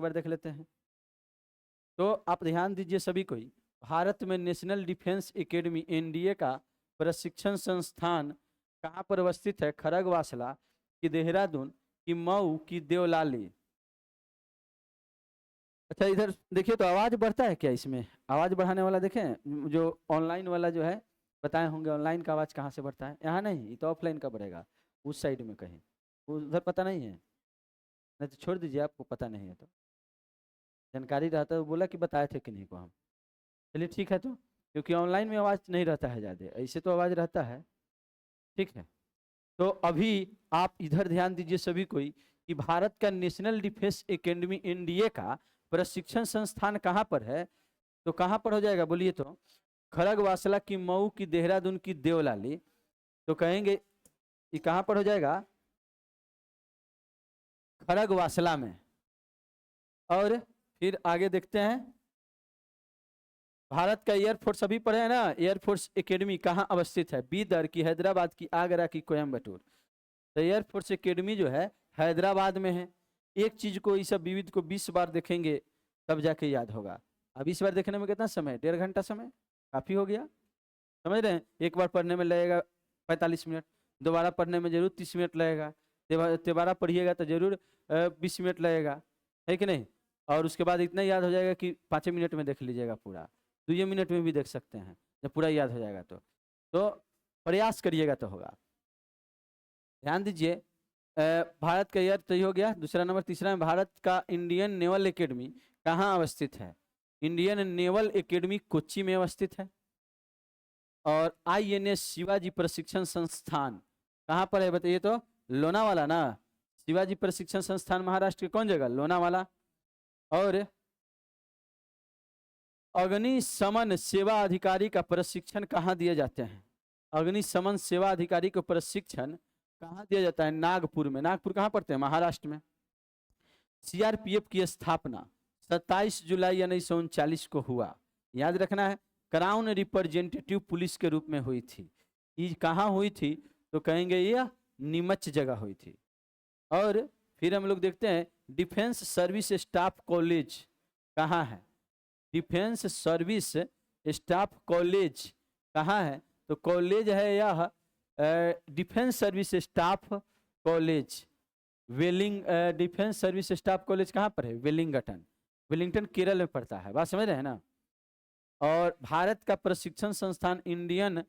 बार देख लेते हैं। तो आप ध्यान दीजिए सभी कोई, भारत में नेशनल डिफेंस एकेडमी एनडीए का प्रशिक्षण संस्थान कहाँ पर अवस्थित है? खड़गवासला की देहरादून की मऊ की देवलाली। अच्छा इधर देखिए, तो आवाज बढ़ता है क्या इसमें? आवाज बढ़ाने वाला देखें, जो ऑनलाइन वाला जो है बताए होंगे, ऑनलाइन का आवाज कहाँ से बढ़ता है? यहाँ नहीं, ये तो ऑफलाइन का बढ़ेगा, उस साइड में कहीं, उधर पता नहीं है, नहीं तो छोड़ दीजिए, आपको पता नहीं है तो जानकारी रहता है, बोला कि बताए थे कि नहीं को हम। चलिए ठीक है, तो क्योंकि ऑनलाइन में आवाज नहीं रहता है ज़्यादा, ऐसे तो आवाज रहता है, ठीक है। तो अभी आप इधर ध्यान दीजिए सभी कोई कि भारत का नेशनल डिफेंस एकेडमी एनडीए का प्रशिक्षण संस्थान कहाँ पर है? तो कहाँ पर हो जाएगा बोलिए तो? खड़गवासला की मऊ की देहरादून की देवलाली। तो कहेंगे ये कहाँ पर हो जाएगा? खड़गवासला में। और फिर आगे देखते हैं, भारत का एयरफोर्स अभी पढ़े हैं ना, एयरफोर्स एकेडमी कहाँ अवस्थित है? बीदर की, हैदराबाद की, आगरा की, कोयम्बटूर। तो एयरफोर्स एकेडमी जो है हैदराबाद में है। एक चीज को, इस विविध को 20 बार देखेंगे तब जाके याद होगा। अब 20 बार देखने में कितना समय? 1.5 घंटा समय काफी हो गया, समझ रहे हैं? एक बार पढ़ने में लगेगा 45 मिनट, दोबारा पढ़ने में जरूर 30 मिनट लगेगा, दोबारा पढ़िएगा तो जरूर 20 मिनट लगेगा, है कि नहीं? और उसके बाद इतना याद हो जाएगा कि 5 मिनट में देख लीजिएगा पूरा, 2 मिनट में भी देख सकते हैं जब पूरा याद हो जाएगा तो प्रयास करिएगा तो होगा। ध्यान दीजिए, भारत का ईयर तो हो गया, दूसरा नंबर। तीसरा में भारत का इंडियन नेवल एकेडमी कहाँ अवस्थित है? इंडियन नेवल एकेडमी कोच्चि में अवस्थित है। और आईएनएस शिवाजी प्रशिक्षण संस्थान कहाँ पर है बताइए तो? लोनावाला ना। शिवाजी प्रशिक्षण संस्थान महाराष्ट्र के कौन जगह? लोनावाला। और अग्निशमन सेवा अधिकारी का प्रशिक्षण कहाँ दिए जाते हैं? अग्निशमन सेवा अधिकारी को प्रशिक्षण कहाँ दिया जाता है? नागपुर में। नागपुर कहाँ पड़ते हैं? महाराष्ट्र में। सीआरपीएफ की स्थापना 27 जुलाई 1939 को हुआ, याद रखना है। क्राउन रिप्रेजेंटेटिव पुलिस के रूप में हुई थी। ये कहाँ हुई थी? तो कहेंगे यह नीमच जगह हुई थी। और फिर हम लोग देखते हैं डिफेंस सर्विस स्टाफ कॉलेज कहाँ है? डिफेंस सर्विस स्टाफ कॉलेज कहाँ है? तो कॉलेज है यह defence service staff college defence service staff college कहाँ पर है? वेलिंगटन। वेलिंगटन केरल में पड़ता है, बात समझ रहे हैं ना? और भारत का प्रशिक्षण संस्थान Indian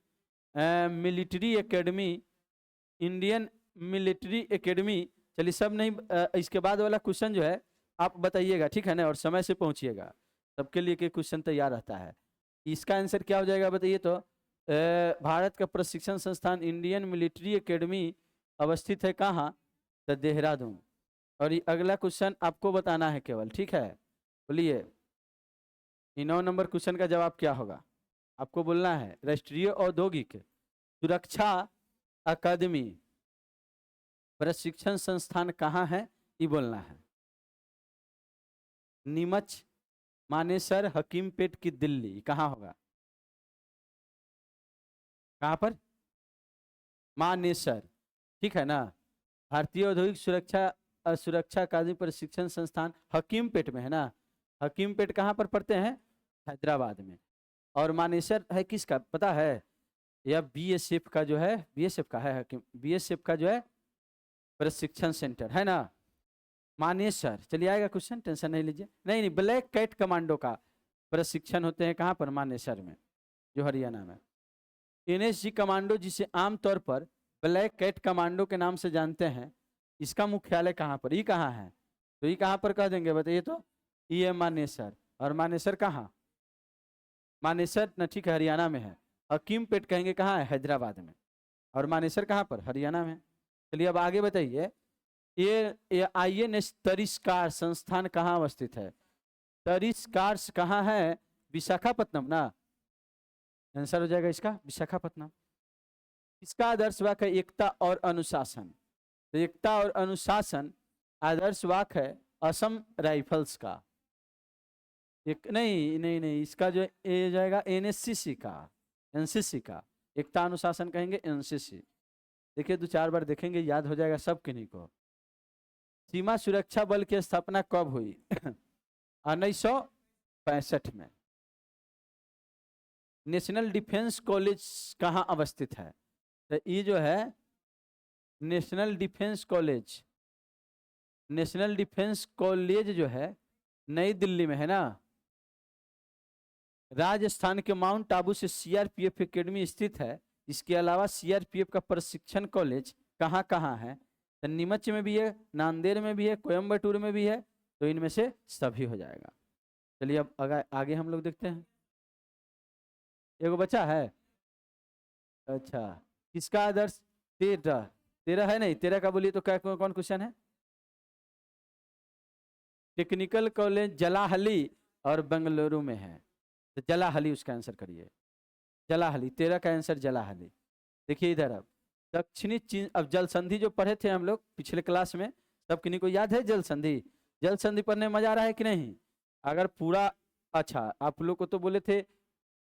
military academy, Indian military academy. चलिए सब नहीं, इसके बाद वाला क्वेश्चन जो है आप बताइएगा, ठीक है ना? और समय से पहुंचिएगा, सबके लिए के क्वेश्चन तैयार रहता है। इसका आंसर क्या हो जाएगा बताइए तो? भारत का प्रशिक्षण संस्थान इंडियन मिलिट्री एकेडमी अवस्थित है कहाँ? तो देहरादून। और ये अगला क्वेश्चन आपको बताना है केवल, ठीक है? बोलिए 9 नंबर क्वेश्चन का जवाब क्या होगा? आपको बोलना है राष्ट्रीय औद्योगिक सुरक्षा अकादमी प्रशिक्षण संस्थान कहाँ है, ये बोलना है। नीमच, मानेसर, हकीमपेट की दिल्ली, कहाँ होगा? कहाँ पर? मानेसर, ठीक है ना? भारतीय औद्योगिक सुरक्षा अकादमी प्रशिक्षण संस्थान हकीमपेट में है ना। हकीमपेट कहाँ पर पड़ते हैं? हैदराबाद में। और मानेसर है किसका पता है? यह बीएसएफ का जो है, बीएसएफ का है हकीम, बीएसएफ का जो है प्रशिक्षण सेंटर है ना, मानेसर। चलिए आएगा क्वेश्चन, टेंशन नहीं लीजिए। नहीं नहीं, ब्लैक कैट कमांडो का प्रशिक्षण होते हैं कहाँ पर? मानेसर में, जो हरियाणा में। एनएसजी कमांडो, जिसे आमतौर पर ब्लैक कैट कमांडो के नाम से जानते हैं, इसका मुख्यालय कहाँ पर? ये कहाँ है? तो ये कहाँ पर कह देंगे बताइए तो? ये मानेसर। और मानेसर कहाँ? मानेसर न, ठीक है, हरियाणा में है। हकीमपेट कहेंगे कहाँ है? हैदराबाद में। और मानेसर कहाँ पर? हरियाणा में। चलिए अब आगे बताइए, ये आईएनएस तरिस्कार संस्थान कहाँ अवस्थित है? तरिस्कार कहाँ है? विशाखापट्टनम ना। आंसर हो जाएगा इसका विशाखापट्टनम। इसका आदर्श वाक्य है एकता और अनुशासन। तो एकता और अनुशासन आदर्श वाक्य है असम राइफल्स का। एक नहीं नहीं नहीं, इसका जो ए जाएगा एनएससीसी का, एनसीसी का। एकता अनुशासन कहेंगे एनसीसी। देखिए 2-4 बार देखेंगे याद हो जाएगा सब किन्हीं को। सीमा सुरक्षा बल की स्थापना कब हुई? 1965 में। नेशनल डिफेंस कॉलेज कहाँ अवस्थित है? तो ये जो है national defence college, national defence college जो है नई दिल्ली में है ना। राजस्थान के माउंट आबू से सीआरपीएफ एकेडमी स्थित है। इसके अलावा सीआरपीएफ का प्रशिक्षण कॉलेज कहाँ कहाँ है? तो नीमच में भी है, नांदेड़ में भी है, कोयम्बटूर में भी है। तो इनमें से सभी हो जाएगा। चलिए अब आगे हम लोग देखते हैं। एगो बच्चा है, अच्छा किसका आदर्श? 13 है नहीं, 13 का बोलिए तो क्या कौन क्वेश्चन है? टेक्निकल कॉलेज जलाहली और बेंगलुरु में है। तो जलाहली उसका आंसर करिए, जलाहली। 13 का आंसर जलाहली। देखिए इधर अब दक्षिणी चीन, अब जल संधि जो पढ़े थे हम लोग पिछले क्लास में, सब किन्हीं को याद है जल संधि? जल संधि पढ़ने में मजा आ रहा है कि नहीं? अगर पूरा, अच्छा आप लोग को तो बोले थे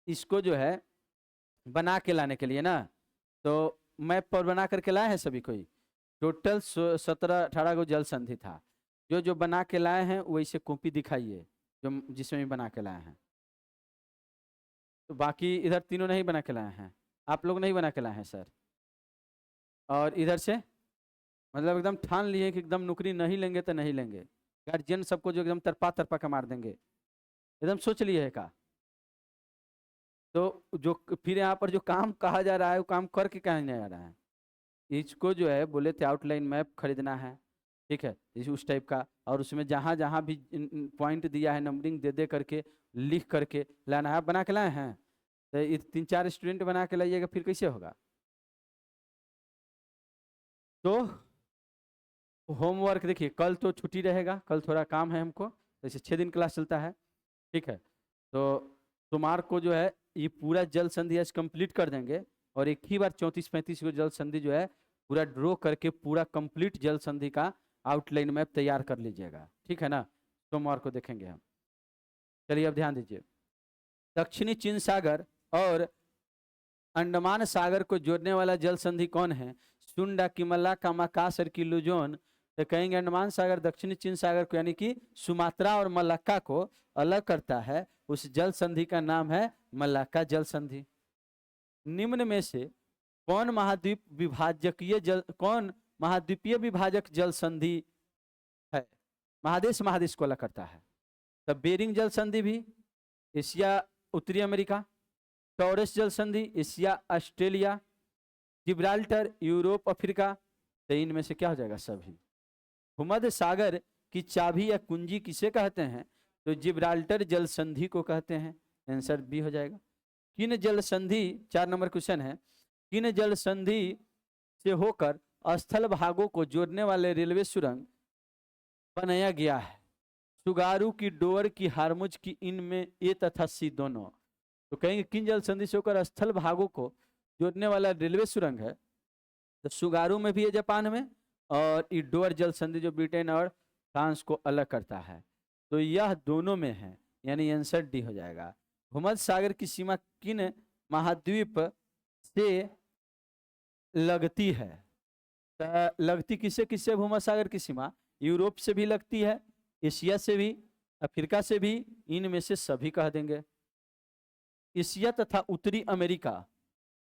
इसको जो है बना के लाने के लिए ना, तो मैप पर बना करके लाए हैं सभी कोई? टोटल 17-18 को जल संधि था। जो जो बना के लाए हैं वैसे कॉपी दिखाइए जो जिसमें भी बना के लाए हैं। तो बाकी इधर तीनों नहीं बना के लाए हैं, आप लोग नहीं बना के लाए हैं सर। और इधर से मतलब एकदम ठान लिए कि एकदम नौकरी नहीं लेंगे तो नहीं लेंगे, गार्जियन सबको जो एकदम तरपा तरपा के मार देंगे, एकदम सोच लिए है का? तो जो फिर यहाँ पर जो काम कहा जा रहा है वो काम करके कहा नहीं जा रहा है। इसको जो है बोले थे आउटलाइन मैप खरीदना है, ठीक है, इस उस टाइप का, और उसमें जहाँ जहाँ भी पॉइंट दिया है नंबरिंग दे दे करके लिख करके लाना है। आप बना के लाए हैं? तो ये 3-4 स्टूडेंट बना के लाइएगा, फिर कैसे होगा? तो होमवर्क देखिए, कल तो छुट्टी रहेगा, कल थोड़ा काम है हमको, जैसे 6 दिन क्लास चलता है, ठीक है। तो सोमवार को जो है ये पूरा जल संधि आज कंप्लीट कर देंगे, और एक ही बार 34-35 को जल संधि जो है पूरा ड्रॉ करके पूरा कंप्लीट जल संधि का आउटलाइन मैप तैयार कर लीजिएगा, ठीक है ना। सोमवार को देखेंगे हम। चलिए अब ध्यान दीजिए, दक्षिणी चीन सागर और अंडमान सागर को जोड़ने वाला जल संधि कौन है? सुंडा, किमला, कामाकासर की लुजोन। तो कहेंगे अंडमान सागर दक्षिणी चीन सागर को यानी कि सुमात्रा और मलक्का को अलग करता है, उस जल संधि का नाम है मलक्का जल संधि। निम्न में से कौन महाद्वीपीय विभाजक जल संधि है? महादेश को अलग करता है। तब बेरिंग जल संधि भी, एशिया उत्तरी अमेरिका, टॉरस जल संधि Asia Australia, Gibraltar Europe Africa. तो इनमें से क्या हो जाएगा? सभी। भूमध्य सागर की चाबी या कुंजी किसे कहते हैं? तो जिब्राल्टर जल संधि को कहते हैं, आंसर बी हो जाएगा। किन जल संधि, 4 नंबर क्वेश्चन है, किन जल संधि से होकर स्थल भागों को जोड़ने वाले रेलवे सुरंग बनाया गया है? सुगारू की, डोर की, हारमुज की, इनमें ए तथा सी दोनों। तो कहेंगे किन जल संधि से होकर स्थल भागों को जोड़ने वाला रेलवे सुरंग है? तो सुगारू में भी है जापान में, और इडोर जल संधि जो ब्रिटेन और फ्रांस को अलग करता है। तो यह दोनों में है, यानी आंसर डी हो जाएगा। भूमध्य सागर की सीमा किन महाद्वीप से लगती है? तो लगती किससे किससे भूमध्य सागर की सीमा? यूरोप से भी लगती है, एशिया से भी, अफ्रीका से भी, इनमें से सभी कह देंगे। एशिया तथा उत्तरी अमेरिका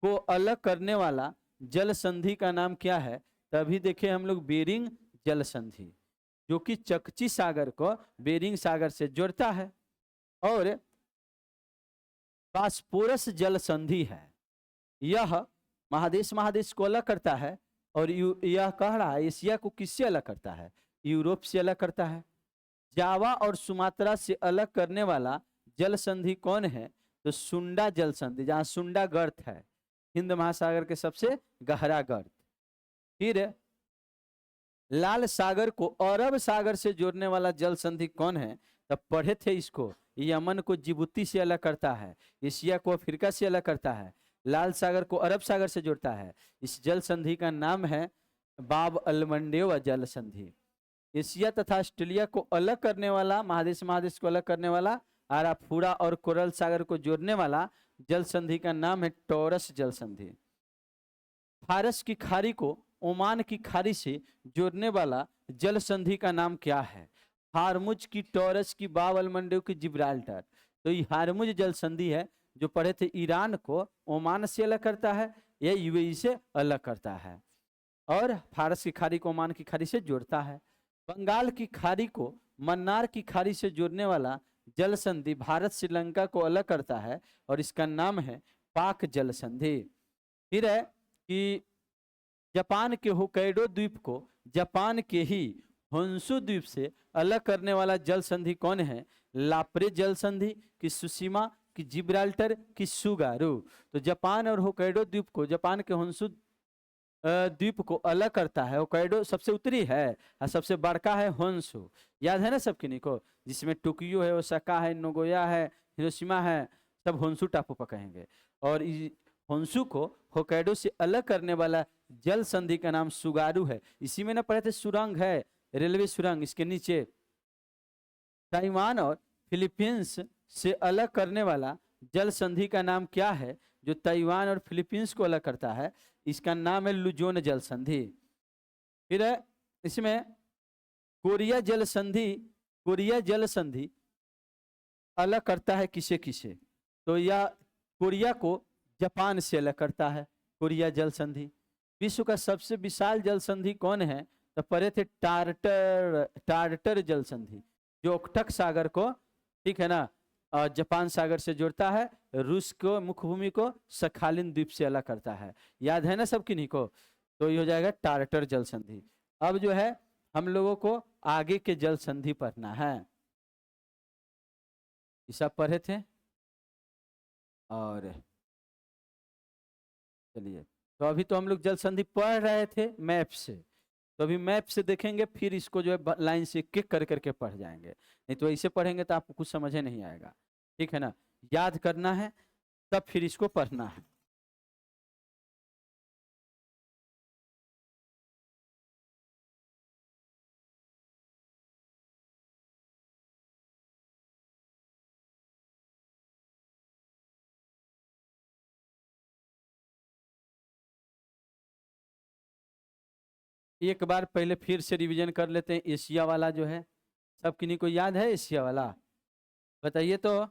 को अलग करने वाला जल संधि का नाम क्या है? तभी देखे हम लोग बेरिंग जल संधि, जो कि चकची सागर को बेरिंग सागर से जोड़ता है। और फास्फोरस जल संधि है, यह महादेश को अलग करता है, और यह कह रहा है एशिया को किससे अलग करता है? यूरोप से अलग करता है। जावा और सुमात्रा से अलग करने वाला जल संधि कौन है? तो सुंडा जल संधि, जहां सुंडा गर्त है, हिंद महासागर के सबसे गहरा गर्त। फिर लाल सागर को अरब सागर से जोड़ने वाला जल संधि कौन है? तब पढ़े थे इसको, यमन को जिबूती से अलग करता है, एशिया को अफ्रीका से अलग करता है, लाल सागर को अरब सागर से जोड़ता है। इस जल संधि का नाम है बाब अलमंडेव जल संधि। एशिया तथा ऑस्ट्रेलिया को अलग करने वाला, महादेश को अलग करने वाला, आराफूरा और कोरल सागर को जोड़ने वाला जल संधि का नाम है टॉरस जल संधि। फारस की खाड़ी को ओमान की खाड़ी से जोड़ने वाला जल संधि का नाम क्या है? हारमुज की, टॉरस की, बाब अल मंडेब की, जिब्राल्टर। तो ये हारमुज जल संधि है जो पढ़े थे, ईरान को ओमान से अलग करता है, यह यूएई से अलग करता है, और फारस की खाड़ी को ओमान की खाड़ी से जोड़ता है। बंगाल की खाड़ी को मन्नार की खाड़ी से जोड़ने वाला जल संधि भारत श्रीलंका को अलग करता है, और इसका नाम है पाक जल संधि। फिर है कि जापान के होकैडो द्वीप को जापान के ही होन्शु द्वीप से अलग करने वाला जल संधि कौन है? लाप्रे जल संधि, कि सुशीमा, कि जिब्राल्टर, कि सुगारू। तो जापान और होकैडो द्वीप को, जापान के होन्शु द्वीप को अलग करता है। होकैडो सबसे उत्तरी है और सबसे बड़का है होन्शु, याद है ना सब किन्हीं को, जिसमें टोक्यो है, ओसाका है, नोगोया है, हिरोशिमा है, सब होन्शु टापू पर कहेंगे। और होन्शु को होकैडो से अलग करने वाला जल संधि का नाम सुगारू है। इसी में ना पढ़े थे, सुरंग है, रेलवे सुरंग, इसके नीचे। ताइवान और फिलीपींस से अलग करने वाला जल संधि का नाम क्या है, जो ताइवान और फिलीपींस को अलग करता है? इसका नाम है लुजोन जल संधि। फिर है इसमें कोरिया जल संधि, कोरिया जल संधि अलग करता है किसे किसे? तो यह कोरिया को जापान से अलग करता है, कोरिया जल संधि। विश्व का सबसे विशाल जल संधि कौन है? तो पढ़े थे टार्टर जल संधि, जो ओखटक सागर को, ठीक है ना, जापान सागर से जोड़ता है, रूस को मुखभूमि को सखालिन द्वीप से अलग करता है। याद है ना सब किन्हीं को? तो ये हो जाएगा टार्टर जल संधि। अब जो है हम लोगों को आगे के जल संधि पढ़ना है, ये सब पढ़े थे। और चलिए, तो अभी तो हम लोग जल संधि पढ़ रहे थे मैप से, तो अभी मैप से देखेंगे, फिर इसको जो है लाइन से किक कर करके पढ़ जाएंगे, नहीं तो ऐसे पढ़ेंगे तो आपको कुछ समझ नहीं आएगा, ठीक है ना। याद करना है तब फिर इसको पढ़ना है। एक बार पहले फिर से रिवीजन कर लेते हैं। एशिया वाला जो है, सब किन्हीं को याद है एशिया वाला? बताइए तो।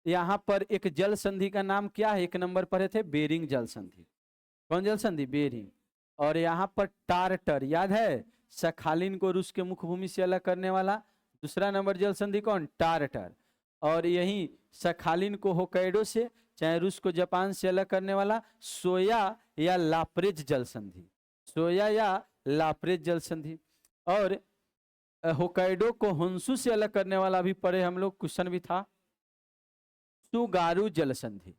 यहाँ पर एक जल संधि का नाम क्या है? एक नंबर पर थे बेरिंग जल संधि। कौन जल संधि? बेरिंग। और यहाँ पर टार्टर, याद है, सखालिन को रूस के मुखभूमि से अलग करने वाला दूसरा नंबर जल संधि कौन? टार्टर। और यही सखालिन को होकैडो से, चाहे रूस को जापान से अलग करने वाला सोया या लाप्रेज जल संधि, सोया या लाप्रेज जल संधि। और होकैडो को होन्शु से अलग करने वाला भी पढ़े हम लोग, क्वेश्चन भी था, सुगारू जल संधि।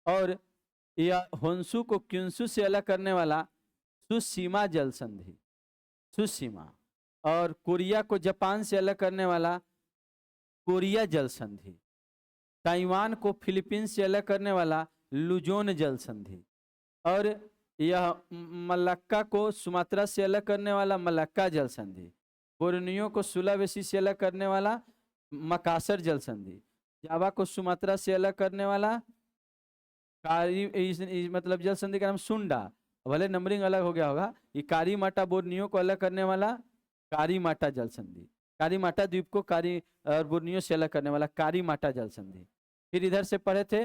और या होन्शु को क्युन्शु से अलग करने वाला सुशीमा जल संधि, सुशीमा। और कोरिया को जापान से अलग करने वाला कोरिया जल संधि। ताइवान को फिलीपींस से अलग करने वाला लुजोन जल संधि। और यह मलक्का को सुमात्रा से अलग करने वाला मलक्का जल संधि। बोर्नियो को सुलावेसी से अलग करने वाला मकासर जल संधि। जावा को सुमात्रा से अलग करने वाला मतलब जल संधि का नाम सुंडा, भले नंबरिंग अलग हो गया होगा। ये कारी माटा बोर्नियो को अलग करने वाला कारी माटा जल संधि। कारी माटा द्वीप को कारी और बोर्नियो से अलग करने वाला कारी माटा जल संधि। फिर इधर से पढ़े थे,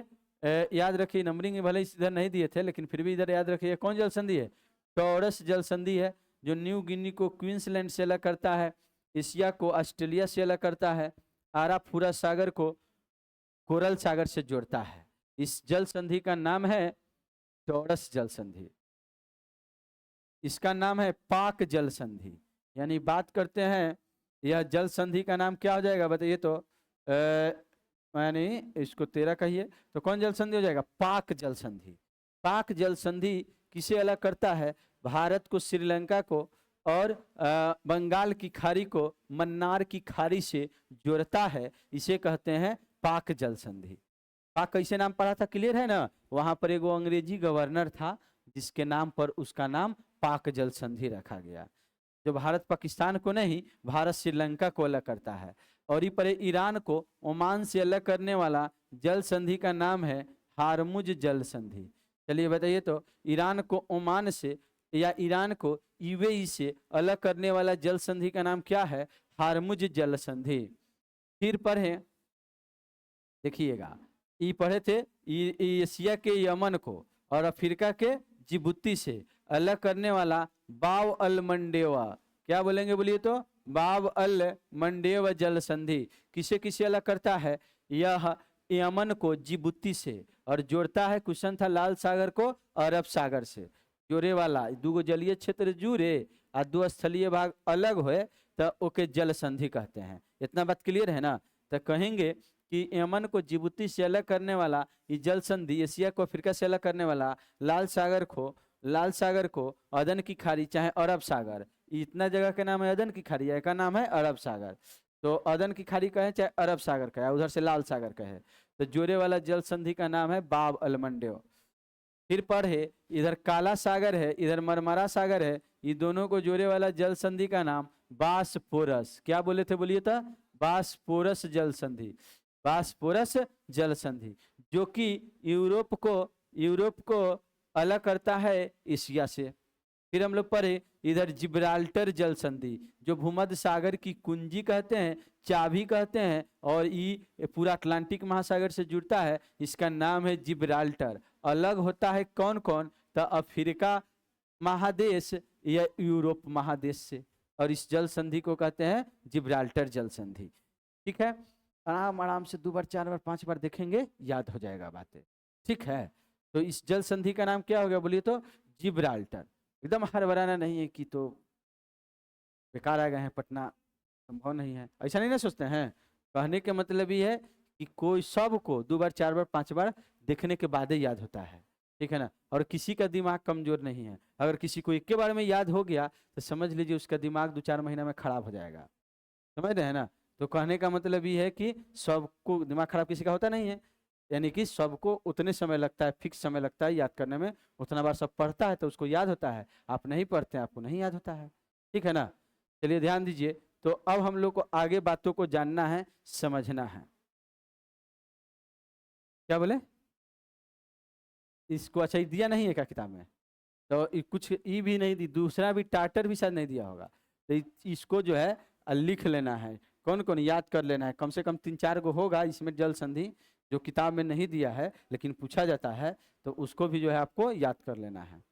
याद रखिए, नंबरिंग भले इधर नहीं दिए थे लेकिन फिर भी इधर याद रखिए, कौन जल संधि है? टॉरस जल संधि है, जो न्यू गिनी को क्वींसलैंड से अलग करता है, एशिया को ऑस्ट्रेलिया से अलग करता है, आराफुरा सागर को कोरल सागर से जोड़ता है। इस जल संधि का नाम है टॉरस जल संधि। इसका नाम है पाक जल संधि। यानी बात करते हैं, यह जल संधि का नाम क्या हो जाएगा बताइए तो? यानी इसको 13 कहिए तो कौन जल संधि हो जाएगा? पाक जल संधि। पाक जल संधि किसे अलग करता है? भारत को श्रीलंका को और बंगाल की खाड़ी को मन्नार की खाड़ी से जोड़ता है, इसे कहते हैं पाक जल संधि। पाक कैसे नाम पढ़ा था, क्लियर है ना? वहां पर एक अंग्रेजी गवर्नर था जिसके नाम पर उसका नाम पाक जल संधि रखा गया, जो भारत पाकिस्तान को नहीं, भारत श्रीलंका को अलग करता है। और ये पर ईरान को ओमान से अलग करने वाला जल संधि का नाम है हारमुज जल संधि। चलिए बताइए तो, ईरान को ओमान से या ईरान को यूएई से अलग करने वाला जल संधि का नाम क्या है? हार्मुज जल संधि। फिर पढ़े, देखिएगा, ये पढ़े थे एशिया के यमन को और अफ्रीका के जिबूती से अलग करने वाला बाव अल मंडेवा, क्या बोलेंगे बोलिए तो, बाव अल मंडेव जल संधि किसे किसे अलग करता है? यह यमन को जिबूती से और जोड़ता है, क्वेश्चन था, लाल सागर को अरब सागर से जोड़े वाला, दो जलीय क्षेत्र जुड़े और दो स्थलीय भाग अलग हुए तो ओके जल संधि कहते हैं। इतना बात क्लियर है ना? तो कहेंगे कि यमन को जिबूती से अलग करने वाला ये जल संधि, एशिया को अफ्रीका से अलग करने वाला, लाल सागर को अदन की खाड़ी चाहे अरब सागर, इतना जगह का नाम है अदन की खाड़ी, का नाम है अरब सागर, तो अदन की खाड़ी कहे चाहे अरब सागर कहे, उधर से लाल सागर कहे, तो जोड़े वाला जल संधि का नाम है बाब अल मंडेव। फिर पढ़े, इधर काला सागर है, इधर मरमरा सागर है, ये दोनों को जोड़े वाला जल संधि का नाम बासपोरस, क्या बोले थे बोलिए तो, बासपोरस जल संधि, बासपोरस जल संधि, जो कि यूरोप को अलग करता है एशिया से। फिर हम लोग पढ़े इधर जिब्राल्टर जल संधि, जो भूमध्य सागर की कुंजी कहते हैं, चाबी कहते हैं, और ये पूरा अटलांटिक महासागर से जुड़ता है, इसका नाम है जिब्राल्टर। अलग होता है कौन कौन? तो अफ्रीका महादेश या यूरोप महादेश से, और इस जल संधि को कहते हैं जिब्राल्टर जल संधि। ठीक है, आराम आराम से 2 बार 4 बार 5 बार देखेंगे, याद हो जाएगा बातें। ठीक है, तो इस जल संधि का नाम क्या हो गया बोलिए तो, जिब्राल्टर। एकदम हड़बड़ाना नहीं है कि तो बेकार आ गए हैं पटना, संभव नहीं है, ऐसा नहीं ना सोचते हैं। कहने के मतलब ये है कि कोई सबको 2 बार 4 बार 5 बार देखने के बाद ही याद होता है, ठीक है ना। और किसी का दिमाग कमजोर नहीं है, अगर किसी को एक के बारे में याद हो गया तो समझ लीजिए उसका दिमाग 2-4 महीना में खराब हो जाएगा, समझ रहे हैं ना। तो कहने का मतलब ये है कि सबको दिमाग खराब किसी का होता नहीं है, यानी कि सबको उतने समय लगता है, फिक्स समय लगता है याद करने में, उतना बार सब पढ़ता है तो उसको याद होता है, आप नहीं पढ़ते हैं आपको नहीं याद होता है, ठीक है ना। चलिए ध्यान दीजिए, तो अब हम लोग को आगे बातों को जानना है, समझना है। क्या बोले? इसको अच्छा दिया नहीं है क्या किताब में? तो कुछ ई भी नहीं दी, दूसरा भी टाटर भी शायद नहीं दिया होगा, तो इसको जो है लिख लेना है, कौन कौन याद कर लेना है, कम से कम 3-4 गो होगा इसमें जल संधि जो किताब में नहीं दिया है लेकिन पूछा जाता है, तो उसको भी जो है आपको याद कर लेना है।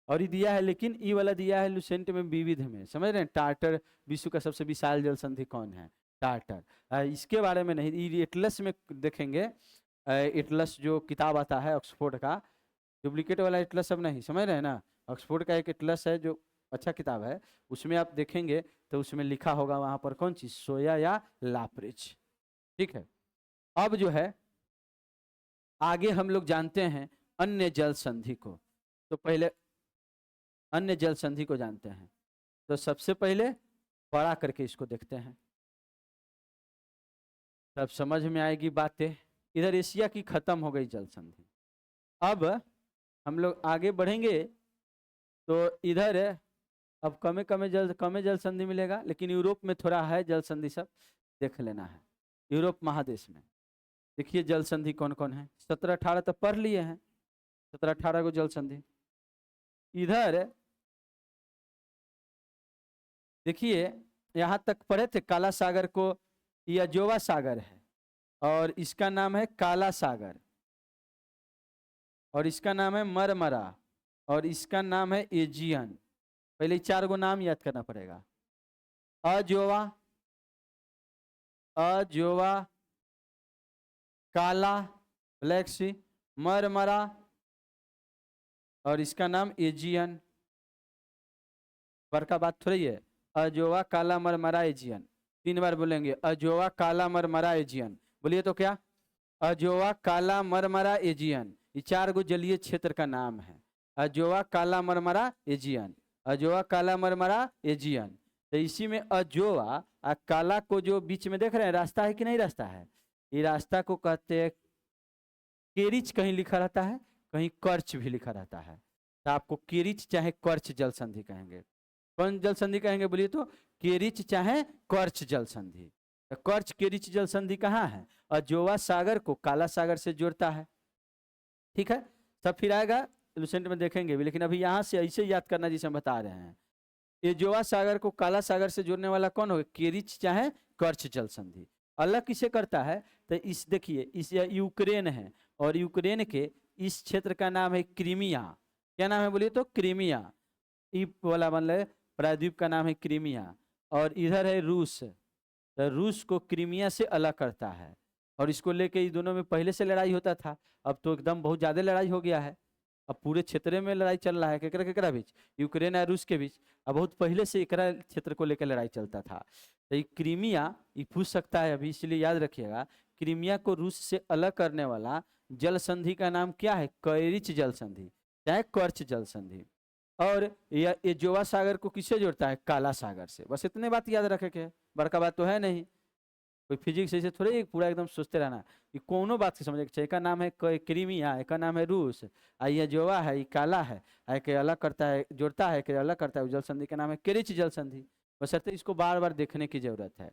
और ये दिया है, लेकिन ये वाला दिया है लुसेंट में विविध में, समझ रहे हैं। टाटर विश्व का सबसे विशाल जल संधि कौन है? टाटर। इसके बारे में नहीं, ये एटलस में देखेंगे, एटलस जो किताब आता है ऑक्सफोर्ड का, डुप्लीकेट वाला एटलस सब नहीं, समझ रहे हैं ना। ऑक्सफोर्ड का एक एटलस है जो अच्छा किताब है, उसमें आप देखेंगे तो उसमें लिखा होगा वहां पर कौन चीज, सोया या लाप्रिज, ठीक है। अब जो है आगे हम लोग जानते हैं अन्य जल संधि को, तो पहले अन्य जल संधि को जानते हैं, तो सबसे पहले बड़ा करके इसको देखते हैं, तब समझ में आएगी बातें। इधर एशिया की खत्म हो गई जल संधि, अब हम लोग आगे बढ़ेंगे तो इधर अब कमे जल संधि मिलेगा, लेकिन यूरोप में थोड़ा है जल संधि, सब देख लेना है। यूरोप महादेश में देखिए जल संधि कौन कौन है, 17-18 तो पढ़ लिए हैं, 17-18 को जल संधि। इधर देखिए यहाँ तक पढ़े थे, काला सागर को यह अजोवा सागर है और इसका नाम है काला सागर, और इसका नाम है मरमरा, और इसका नाम है एजियन। पहले 4 गो नाम याद करना पड़ेगा, अजोवा, अजोवा, काला ब्लैक सी, मरमरा, और इसका नाम एजियन। बड़का बात थोड़ी है, अजोवा काला मरमरा एजियन, 3 बार बोलेंगे, अजोवा काला मरमरा एजियन, बोलिए तो क्या, अजोवा काला मरमरा एजियन। ये 4 गो जलीय क्षेत्र का नाम है, अजोवा काला मरमरा एजियन, अजोवा काला मरमरा एजियन। तो इसी में अजोवा और काला को जो बीच में देख रहे हैं रास्ता है कि नहीं रास्ता है, ये रास्ता को कहते हैं केरिच, कहीं लिखा रहता है कहीं कर्च भी लिखा रहता है, तो आपको केरिच चाहे कर्च जल संधि कहेंगे। कौन जल संधि कहेंगे बोलिए तो, केरिच चाहे कर्च जल संधि। तो कर्च केरिच जल संधि कहाँ है, अजोवा सागर को काला सागर से जोड़ता है, ठीक है। सब फिर आएगा लुसेंट में देखेंगे भी, लेकिन अभी यहाँ से ऐसे याद करना जिसे हम बता रहे हैं। एजोवा सागर को काला सागर से जोड़ने वाला कौन होगा? केरिच चाहे कर्च जल संधि। अलग किसे करता है? तो इस देखिए, इस यूक्रेन है और यूक्रेन के इस क्षेत्र का नाम है क्रीमिया। क्या नाम है बोलिए तो? क्रीमिया। ई वाला मतलब प्रायद्वीप का नाम है क्रीमिया। और इधर है रूस, तो रूस को क्रीमिया से अलग करता है। और इसको लेके इस दोनों में पहले से लड़ाई होता था, अब तो एकदम बहुत ज्यादा लड़ाई हो गया है। अब पूरे क्षेत्र में लड़ाई चल रहा है, केकरा केकरा बीच? यूक्रेन और रूस के बीच। अब बहुत पहले से एकरा क्षेत्र को लेकर लड़ाई चलता था। तो ये क्रीमिया, ये पूछ सकता है अभी, इसलिए याद रखिएगा, क्रीमिया को रूस से अलग करने वाला जल संधि का नाम क्या है? कैरिच जल संधि चाहे कर्च जल संधि। और यह एजोवा सागर को किससे जोड़ता है? काला सागर से। बस इतने बात याद रखे के, बड़का बात तो है नहीं। कोई फिजिक्स ऐसे थोड़े पूरा एकदम सोचते रहना, ये कोनो बात से समझे। एक का नाम है क्रीमिया, एक का नाम है रूस, ये जोवा है, ये काला है, के अलग करता है, जोड़ता है, के अलग करता है। जल संधि का नाम है केरिच जल संधि। बशर्ते इसको बार बार देखने की जरूरत है।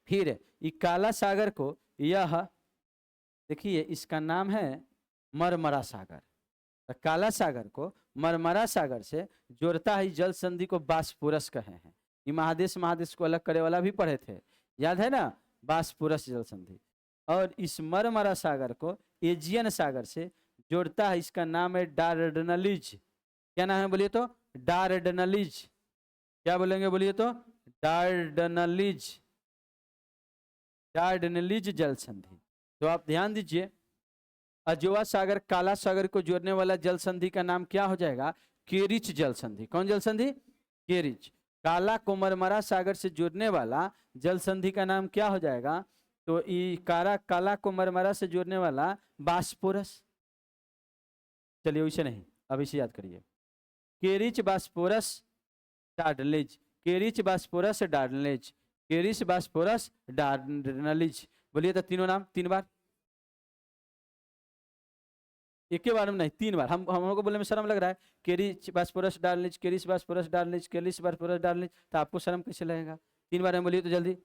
फिर ये काला सागर को, यह देखिए इसका नाम है मरमरा सागर। तो काला सागर को मरमरा सागर से जोड़ता है। जल संधि को बास्पोरस कहे हैं। ये महादेश महादेश को अलग करे वाला भी पढ़े थे, याद है ना? बास्पोरस जल संधि। और इस मरमरा सागर को एजियन सागर से जोड़ता है। इसका नाम है डार्डनलीज। क्या नाम है बोलिए तो? डार्डनलीज। क्या बोलेंगे बोलिए तो? डार्डनलीज, डार्डनलीज जल संधि। तो आप ध्यान दीजिए, अजोवा सागर काला सागर को जोड़ने वाला जल संधि का नाम क्या हो जाएगा? केरिच जल संधि। कौन जल संधि? केरिच। काला को मरमरा सागर से जोड़ने वाला जल संधि का नाम क्या हो जाएगा? तो काला को मरमरा से जोड़ने वाला बास्पोरस। चलिए वैसे नहीं, अब इसे याद करिए। केरिच बास्पोरस डार्डनलीज, केरिच बास्पोरस डार्डनलीज, केरिच बास्पोरस डार्डनलीज। बोलिए तो तीनों नाम 3 बार। एक के बार में नहीं, 3 बार। हम लोग को बोलने में शर्म लग रहा है। केरिच बास्पोरस डार्डनलीज, केरिच बास्पोरस डार्डनलीज, केरिच बास्पोरस डार्डनलीज। तो आपको शर्म कैसे लगेगा? 3 बार हम बोलिए तो जल्दी।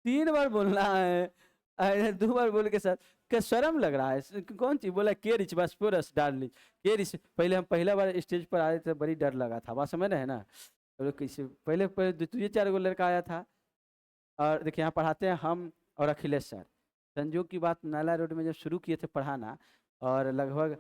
तीन बार बोलना है, अरे 2 बार बोल के साथ क्या शर्म लग रहा है? कौन चीज बोला? केरिच बास्पोरस डार्डनलीज, केरिच। पहले हम पहला बार स्टेज पर आए थे, बड़ी डर लगा था, बात समझ रहे हैं ना? तो कैसे पहले पहले तुझे 4 गो लड़का आया था। और देखिए यहाँ पढ़ाते हैं हम और अखिलेश सर। संजोग की बात, नाला रोड में जब शुरू किए थे पढ़ाना, और लगभग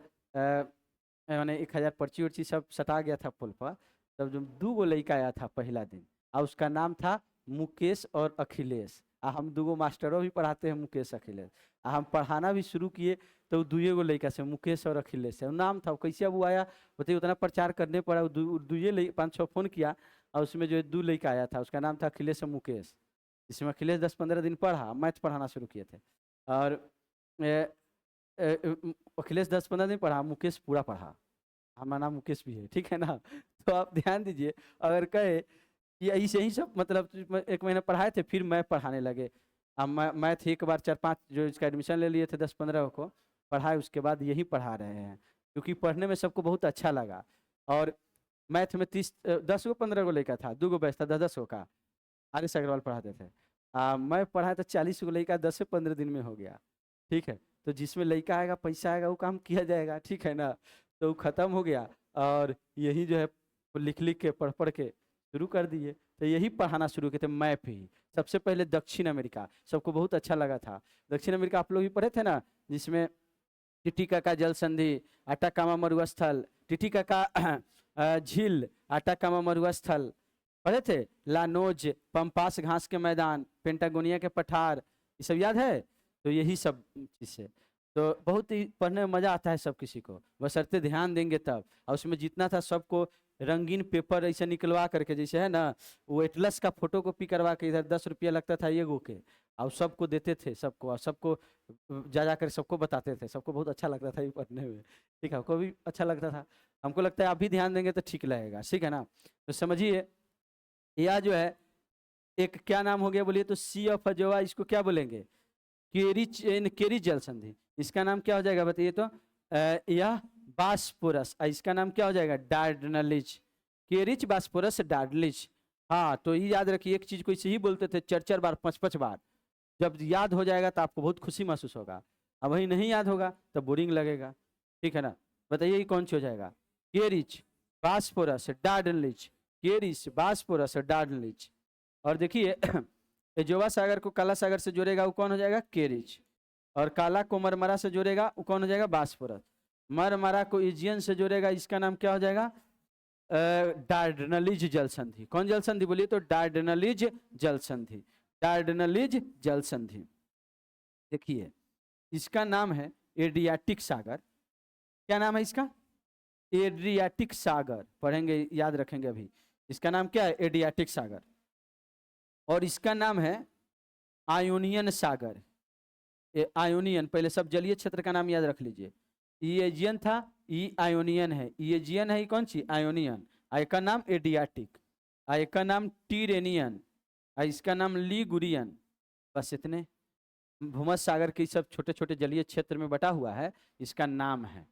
मैंने 1000 पर्ची उर्ची सब सटा गया था पुल पर, तब जब 2 गो लड़का आया था पहला दिन, और उसका नाम था मुकेश और अखिलेश। हम 2 गो मास्टरों भी पढ़ाते हैं, मुकेश अखिलेश। हम पढ़ाना भी शुरू किए तो 2 गो लड़का से, मुकेश और अखिलेश से नाम था। कैसे अब वो आया बताइए? उतना प्रचार करने पड़ा, 2 5-6 फोन किया, और उसमें जो 2 लड़का आया था, उसका नाम था अखिलेश और मुकेश। इसमें अखिलेश 10-15 दिन पढ़ा, मैथ पढ़ाना शुरू किए थे। और अखिलेश 10-15 दिन पढ़ा, मुकेश पूरा पढ़ा। हमारा नाम मुकेश भी है, ठीक है ना? तो आप ध्यान दीजिए, अगर कहे कि ऐसे ही सब मतलब 1 महीना पढ़ाए थे, फिर मैं पढ़ाने लगे। अब मैथ एक बार 4-5 जो इसका एडमिशन ले लिए थे 10-15 को पढ़ाए, उसके बाद यही पढ़ा रहे हैं, क्योंकि पढ़ने में सबको बहुत अच्छा लगा। और मैथ में 10 गो 15 गो लड़का था, 2 गो बैच था 10-10 गो का, आर्य अग्रवाल पढ़ाते थे। मैं पढ़ाया तो 40 गो लड़का 10 से 15 दिन में हो गया, ठीक है? तो जिसमें लड़का आएगा, पैसा आएगा, वो काम किया जाएगा, ठीक है ना? तो वो खत्म हो गया, और यही जो है लिख लिख के पढ़ पढ़ के शुरू कर दिए। तो यही पढ़ाना शुरू किए थे मैप ही। सबसे पहले दक्षिण अमेरिका, सबको बहुत अच्छा लगा था। दक्षिण अमेरिका आप लोग भी पढ़े थे ना, जिसमें टिटिकाका जल संधि, अटाकामा मरुस्थल, टिटिकाका झील, अटाकामा मरुस्थल पढ़े थे। लानोज, पंपास घास के मैदान, पेंटागोनिया के पठार, ये सब याद है? तो यही सब चीज़ है। तो बहुत ही पढ़ने में मजा आता है सब किसी को, बशर्ते ध्यान देंगे तब। और उसमें जितना था सबको रंगीन पेपर ऐसे निकलवा करके, जैसे है ना वो एटलस का फोटो कॉपी करवा के, इधर 10 रुपया लगता था 1 गो के, और सबको देते थे सबको, और सबको जा कर सबको बताते थे। सबको बहुत अच्छा लगता था ये पढ़ने में, ठीक है? हमको भी अच्छा लगता था। हमको लगता है आप भी ध्यान देंगे तो ठीक लगेगा, ठीक है ना? तो समझिए, यह जो है एक क्या नाम हो गया बोलिए तो? सी ऑफ अजोवा। इसको क्या बोलेंगे? केरिच, केरिच जल संधि। इसका नाम क्या हो जाएगा बताइए तो? यह बास्पोरस। इसका नाम क्या हो जाएगा? डार्डनलीज। केरिच बास्पोरस डार्डनलीज। हाँ, तो ये याद रखिए, एक चीज को इसे ही बोलते थे 4-4 बार 5-5 बार। जब याद हो जाएगा तो आपको बहुत खुशी महसूस होगा। अब वही नहीं याद होगा तो बोरिंग लगेगा, ठीक है ना। बताइए ये कौन सी हो जाएगा? केरिच, बास्फोरस, डार्डनलिच, केरिच, बास्फोरस, डार्डनलिच। और देखिए एजोवा सागर को काला सागर से जोड़ेगा वो कौन हो जाएगा? केरिच। और काला को मरमरा से जोड़ेगा वो कौन हो जाएगा? बास्फोरस। मरमरा को इजियन से जोड़ेगा, इसका नाम क्या हो जाएगा? डार्डनलिज जल संधि। कौन जल संधि बोलिए तो? डार्डनलिज जल संधि, डार्डनलिज जल संधि। देखिए इसका नाम है एड्रियाटिक सागर। क्या नाम है इसका? एड्रियाटिक सागर, पढ़ेंगे याद रखेंगे अभी। इसका नाम क्या है? एड्रियाटिक सागर। और इसका नाम है आयोनियन सागर। आयोनियन, पहले सब जलीय क्षेत्र का नाम याद रख लीजिए। ईएजियन था, ई आयोनियन है, ईएजियन है, कौन सी? आयोनियन। आई का नाम एडियाटिक, आई का नाम टीरेनियन, इसका नाम लिगुरियन। बस इतने। भूमध्य सागर के सब छोटे छोटे जलीय क्षेत्र में बटा हुआ है, इसका नाम है।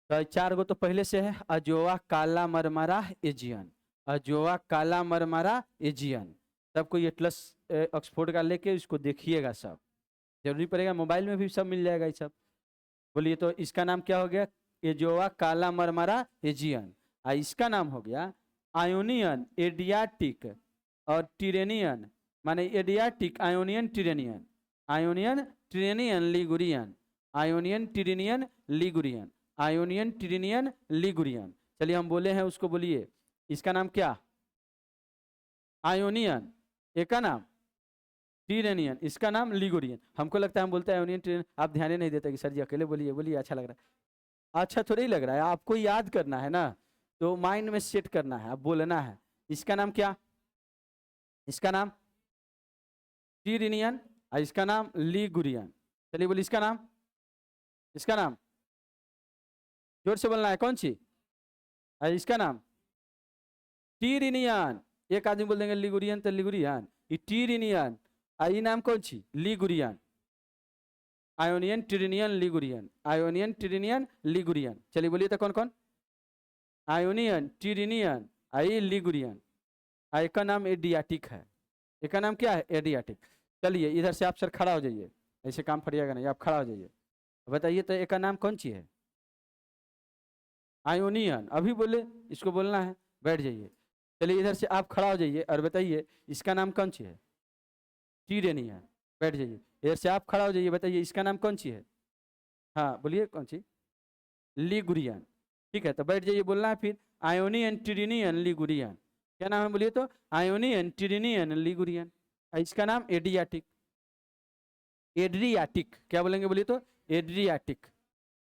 तो 4 गो तो पहले से है, अजोवा, काला मरमरा, एजियन। अजोवा, काला मरमरा, एजियन। सबको ये एटलस ऑक्सफोर्ड का लेके इसको देखिएगा, सब जरूरी पड़ेगा, मोबाइल में भी सब मिल जाएगा ये सब। बोलिए तो इसका नाम क्या हो गया? एजोवा, काला मरमरा, एजियन। इसका नाम हो गया आयोनियन, एडियाटिक और टिरेनियन। माने Adriatic, Ionian, Tyrrhenian, Ionian, Tyrrhenian, Ligurian, Ionian, Tyrrhenian, Ligurian, Ionian, Tyrrhenian, Ligurian. चलिए हम बोले हैं उसको, बोलिए इसका नाम क्या? आयोनियन, एक का नाम टिरेनियन, इसका नाम लिगुरियन। हमको लगता है हम बोलते हैं आयोनियन टिरेनियन, आप ध्यान ही नहीं देते कि सर जी अकेले बोलिए बोलिए, अच्छा लग रहा है। अच्छा थोड़ा ही लग रहा है, आपको याद करना है ना, तो माइंड में सेट करना है, अब बोलना है। इसका नाम क्या? इसका नाम टिरेनियन, इसका नाम लिगुरियन। चलिए बोलिए इसका नाम, इसका नाम जोर से बोलना है, कौन सी? इसका नाम टिरेनियन। एक आदमी बोल देंगे लिगुरियन तो लिगुरियन, ये टिरेनियन। आई नाम कौन सी? Ligurian, Ionian, Tyrrhenian, Ligurian, Ionian, Tyrrhenian, Ligurian. चलिए बोलिए तो कौन कौन? आयोनियन, टिरेनियन, आई लिगुरियन। आई का नाम एडियाटिक है, एक का नाम क्या है? एडियाटिक। चलिए इधर से आप सर खड़ा हो जाइए, ऐसे काम फरिएगा नहीं, आप खड़ा हो जाइए। बताइए तो एक का नाम कौन सी है? आयोनियन। अभी बोले, इसको बोलना है, बैठ जाइए। चलिए इधर से आप खड़ा हो जाइए और बताइए इसका नाम कौन सी है? टिरेनियन। बैठ जाइए। इधर से आप खड़ा हो जाइए, बताइए इसका नाम कौन सी है? हाँ बोलिए कौन सी? लिगुरियन। ठीक है, तो बैठ जाइए, बोलना है फिर आयोनियन, टिरेनियन, लिगुरियन। क्या नाम है बोलिए तो? Ionian, Tyrrhenian, Ligurian. इसका नाम एड्रियाटिक, एड्रियाटिक। क्या बोलेंगे बोलिए तो? Adriatic,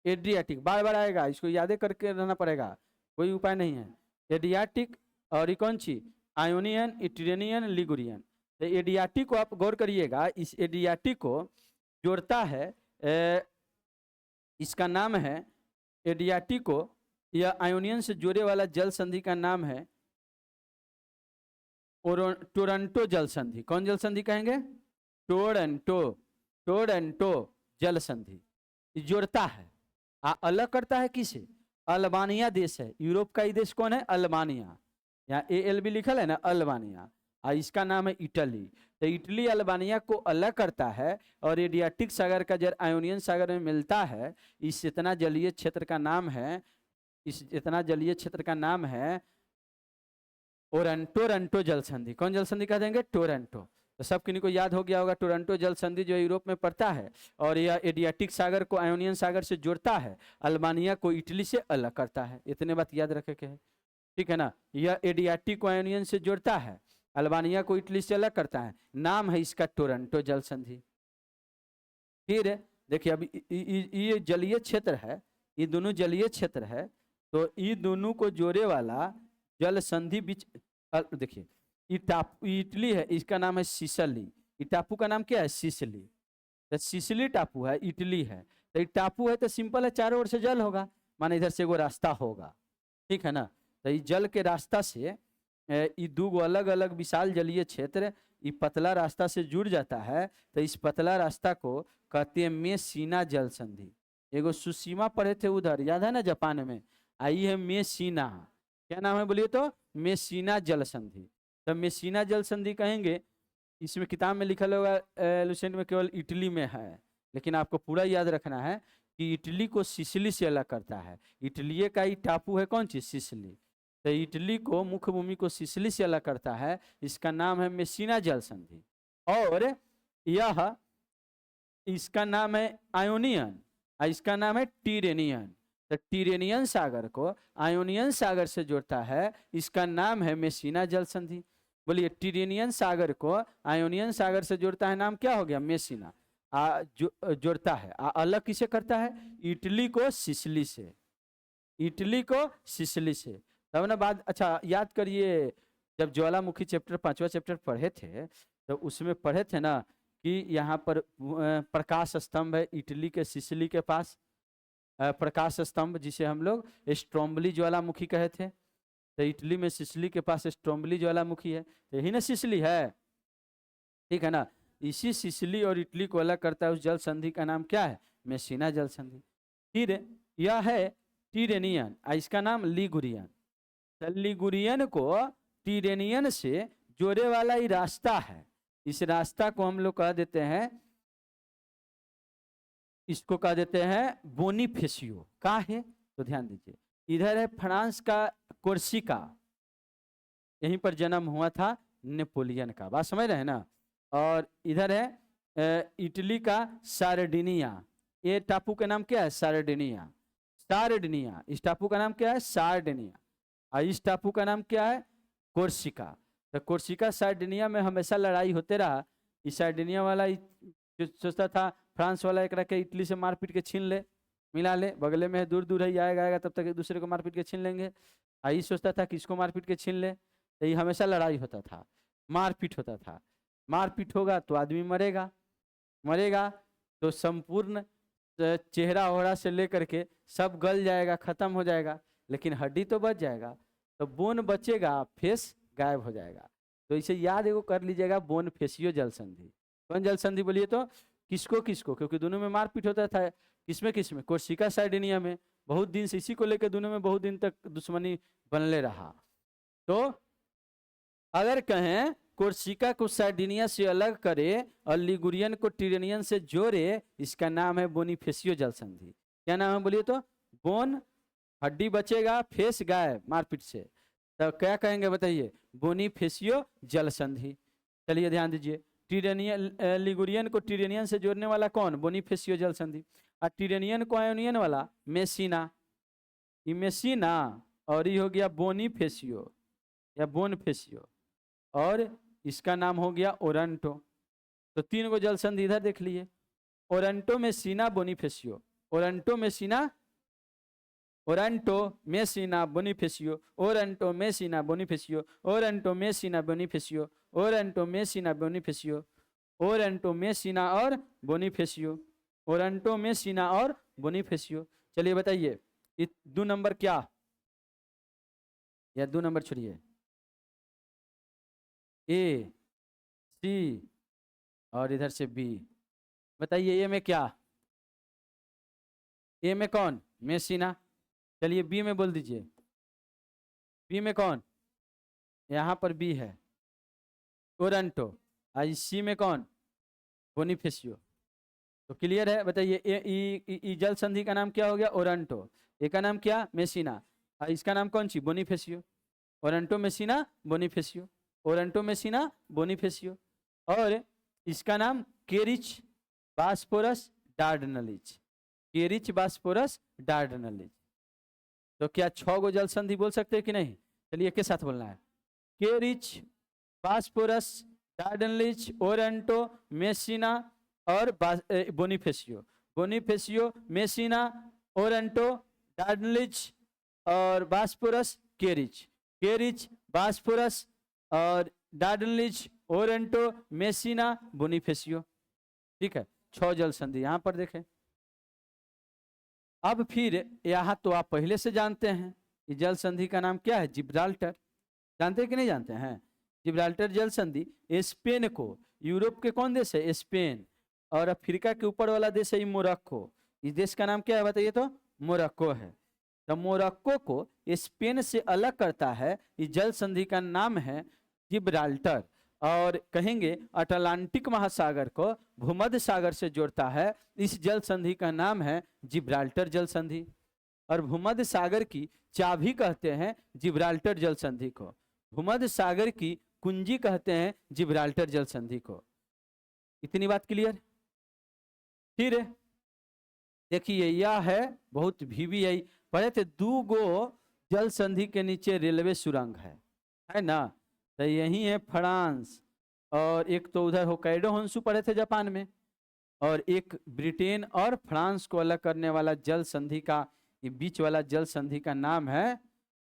Adriatic. बार बार आएगा, इसको यादें करके रहना पड़ेगा, कोई उपाय नहीं है। एड्रियाटिक और ये कौन सी? Ionian, Tyrrhenian, Ligurian. तो एड्रियाटिक को आप गौर करिएगा, इस एड्रियाटिक को जोड़ता है इसका नाम है एड्रियाटिको, या आयोनियन से जोड़े वाला जल संधि का नाम है टोरंटो जल संधि। कौन जल संधि कहेंगे? टोरंटो, टोरंटो जल संधि। जोड़ता है, अलग करता है किसे? अल्बानिया देश है, यूरोप का ही देश कौन है? अल्बानिया। यहाँ AL भी लिखल है ना, अल्बानिया। इसका नाम है इटली। तो इटली अल्बानिया को अलग करता है, और एडियाटिक सागर का जल आयोनियन सागर में मिलता है। इस इतना जलीय क्षेत्र का नाम है, इस इतना जलीय क्षेत्र का नाम है टोरंटो जल संधि। कौन जल संधि कह देंगे? टोरंटो। तो सब किन्हीं को याद हो गया होगा, टोरंटो जल संधि जो यूरोप में पड़ता है, और यह एडियाटिक सागर को आयोनियन सागर से जोड़ता है, अल्बानिया को इटली से अलग करता है। इतने बात याद रखे के है, ठीक है ना। यह एडियाटिक को आयोनियन से जोड़ता है, अल्बानिया को इटली से अलग करता है, नाम है इसका टोरंटो जल संधि। फिर देखिए अब ये जलीय क्षेत्र है, ये दोनों जलीय क्षेत्र है, तो ये दोनों को जोड़े वाला जल संधि बीच, देखिए इटली है, इसका नाम है सिसली। ये टापू का नाम क्या है? सिसली। तो सिसली टापू है, इटली है। तो ये टापू है तो सिंपल है, चारों ओर से जल होगा, माने इधर से वो रास्ता होगा, ठीक है ना। तो ये जल के रास्ता से ये दो अलग अलग विशाल जलीय क्षेत्र ये पतला रास्ता से जुड़ जाता है। तो इस पतला रास्ता को कहते हैं मेसिना जल संधि। एगो सुसीमा पढ़े थे उधर, याद है ना, जापान में। आई है मेसिना, क्या नाम है बोलिए तो? मेसिना जल संधि। तो मेसिना जल संधि कहेंगे, इसमें किताब में लिखा होगा लुसेंट में केवल इटली में है, लेकिन आपको पूरा याद रखना है कि इटली को सिसिली से अलग करता है। इटली का ही टापू है कौन चीज, सिसिली। तो इटली को, मुख्य भूमि को सिसिली से अलग करता है, इसका नाम है मेसिना जल संधि। और यह, इसका नाम है आयोनियन और इसका नाम है टिरेनियन। तो टिरेनियन सागर को आयोनियन सागर से जोड़ता है, इसका नाम है मेसिना जल संधि। बोलिए, टिरेनियन सागर को आयोनियन सागर से जोड़ता है, नाम क्या हो गया, मेसिना। जोड़ता है, अलग किसे करता है, इटली को सिसिली से, इटली को सिसिली से। तब ना बात, अच्छा याद करिए, जब ज्वालामुखी चैप्टर 5वां चैप्टर पढ़े थे तो उसमें पढ़े थे ना कि यहाँ पर प्रकाश स्तंभ है इटली के सिसिली के पास, प्रकाश स्तंभ जिसे हम लोग स्ट्रोम्बली ज्वालामुखी कहे थे। तो इटली में सिसिली के पास स्ट्रोम्बली ज्वालामुखी है, तो यही ना सिसिली है, ठीक है ना। इसी सिसिली और इटली को अलग करता है उस जल संधि का नाम क्या है, मेसिना जल संधि। फिर यह है टिरेनियन, इसका नाम लिगुरियन। तो लिगुरियन को टिरेनियन से जोड़े वाला ही रास्ता है, इस रास्ता को हम लोग कह देते हैं, इसको कह देते हैं बोनीफेसियो। का है तो ध्यान दीजिए, इधर है फ्रांस का कोर्सिका, यहीं पर जन्म हुआ था नेपोलियन का, बात समझ रहे हैं ना। और इधर है इटली का सार्डिनिया, ये टापू का नाम क्या है, सार्डिनिया। सार्डिनिया, इस टापू का नाम क्या है, सार्डिनिया। और इस टापू का नाम क्या है, कोर्सिका। तो कोर्सिका सार्डिनिया में हमेशा लड़ाई होते रहा। इस सार्डिनिया वाला सोचता था फ्रांस वाला एक के इटली से मारपीट के छीन ले, मिला ले, बगले में है, दूर दूर है, आएगा तब तक एक दूसरे को मारपीट के छीन लेंगे। आई सोचता था कि इसको मारपीट के छीन ले, तो ये हमेशा लड़ाई होता था, मारपीट होता था। मारपीट होगा तो आदमी मरेगा, मरेगा तो संपूर्ण चेहरा ओहरा से लेकर के सब गल जाएगा, खत्म हो जाएगा, लेकिन हड्डी तो बच जाएगा। तो बोन बचेगा, फेस गायब हो जाएगा। तो इसे याद एगो कर लीजिएगा, बोन फेसियो जल संधि। कौन जल संधि बोलिए तो, किसको किसको, क्योंकि दोनों में मारपीट होता था, किसमें किसमें, कोर्सिका सार्डिनिया में। बहुत दिन से इसी को लेकर दोनों में बहुत दिन तक दुश्मनी बनले रहा। तो अगर कहें कोर्सिका को सार्डिनिया से अलग करे और लिगुरियन को टिरेनियन से जोड़े, इसका नाम है बोनीफेसियो जल संधि। क्या नाम है बोलिए तो, बोन, हड्डी बचेगा, फेस गायब मारपीट से, तो क्या कहेंगे बताइए, बोनीफेसियो जल संधि। चलिए ध्यान दीजिए, टिरेनियन, लिगुरियन को टिरेनियन से जोड़ने वाला कौन, बोनीफेसियो जल संधि। और टिरेनियन को आयोनियन वाला मेसिना, ये मेसिना, और ये हो गया बोनीफेसियो या बोनफेसियो, और इसका नाम हो गया ओरंटो। तो तीन को जल संधि इधर देख लिए, Otranto Messina Bonifacio, Otranto Messina, Otranto Messina Bonifacio, Otranto Messina Bonifacio, Otranto Messina Bonifacio, Otranto Messina Bonifacio, Otranto Messina और बोनीफेसियो, ओरंटो मेसिना और बोनीफेसियो। चलिए बताइए, 2 नंबर क्या, या 2 नंबर छोड़िए, ए, सी और इधर से बी। बताइए ए में क्या, ए में कौन, मेसिना। चलिए बी में बोल दीजिए, बी में कौन, यहाँ पर बी है ओरंटो, आज सी में कौन, बोनीफेसियो। तो क्लियर है, बताइए ई जल संधि का नाम क्या हो गया, ओरंटो। ए का नाम क्या, मेसिना, और इसका नाम कौन सी, बोनीफेसियो। Otranto Messina Bonifacio, Otranto Messina बोनीफेसियो। और इसका नाम केरिच बास्पोरस डार्डनलिज, केरिच बास्पोरस डार्डनलिज। तो क्या 6 गो जल संधि बोल सकते हैं कि नहीं, चलिए एक के साथ बोलना है, केरिच बास्पोरस डार्डनलिज, ओरंटो मेसिना और बोनीफेसियो, बोनीफेसियो मेसिना ओरंटो डार्डनलिज और बास्पोरस केरिच, केरिच बास्पोरस और डार्डनलिज ओरंटो मेसिना बोनीफेसियो। ठीक है, 6 जल संधि यहां पर देखें। अब फिर यहाँ तो आप पहले से जानते हैं, इस जल संधि का नाम क्या है, जिब्राल्टर। जानते हैं कि नहीं जानते हैं, जिब्राल्टर जल संधि स्पेन को, यूरोप के कौन देश है, स्पेन, और अफ्रीका के ऊपर वाला देश है मोरक्को। इस देश का नाम क्या है बताइए तो, मोरक्को है। तो मोरक्को को स्पेन से अलग करता है, इस जल संधि का नाम है जिब्राल्टर। और कहेंगे अटलांटिक महासागर को भूमध्य सागर से जोड़ता है। इस जल संधि का नाम है जिब्राल्टर जल संधि, और भूमध्य सागर की चाबी कहते हैं जिब्राल्टर जल संधि को। भूमध्य सागर की कुंजी कहते हैं जिब्राल्टर जल संधि को। इतनी बात क्लियर। फिर देखिए यह है बहुत VVI पढ़े थे, 2 गो जल संधि के नीचे रेलवे सुरंग है ना। तो यही है फ्रांस, और एक तो उधर होकाइडो होन्सू पढ़े थे जापान में, और एक ब्रिटेन और फ्रांस को अलग करने वाला जल संधि का, ये बीच वाला जल संधि का नाम है,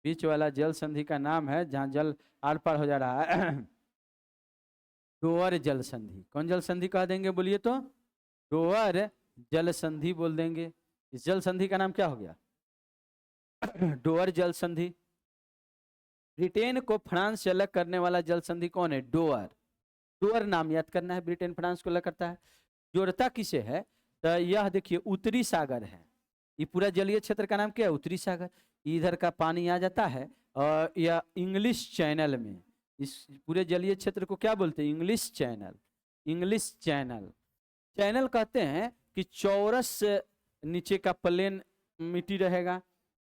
बीच वाला जल संधि का नाम है जहां जल आर पार हो जा रहा है डोअर जल संधि। कौन जल संधि कह देंगे बोलिए तो? डोअर जल संधि बोल देंगे। इस जल संधि का नाम क्या हो गया? डोअर जल संधि। ब्रिटेन को फ्रांस से अलग करने वाला जल संधि कौन है? डोअर। डोअर नाम याद करना है, ब्रिटेन फ्रांस को अलग करता है। जोड़ता किसे है? तो यह देखिए उत्तरी सागर है, ये पूरा जलीय क्षेत्र का नाम क्या है? उत्तरी सागर। इधर का पानी आ जाता है और यह इंग्लिश चैनल में, इस पूरे जलीय क्षेत्र को क्या बोलते हैं? English channel. English channel, channel कहते हैं कि चौरस नीचे का प्लेन मिट्टी रहेगा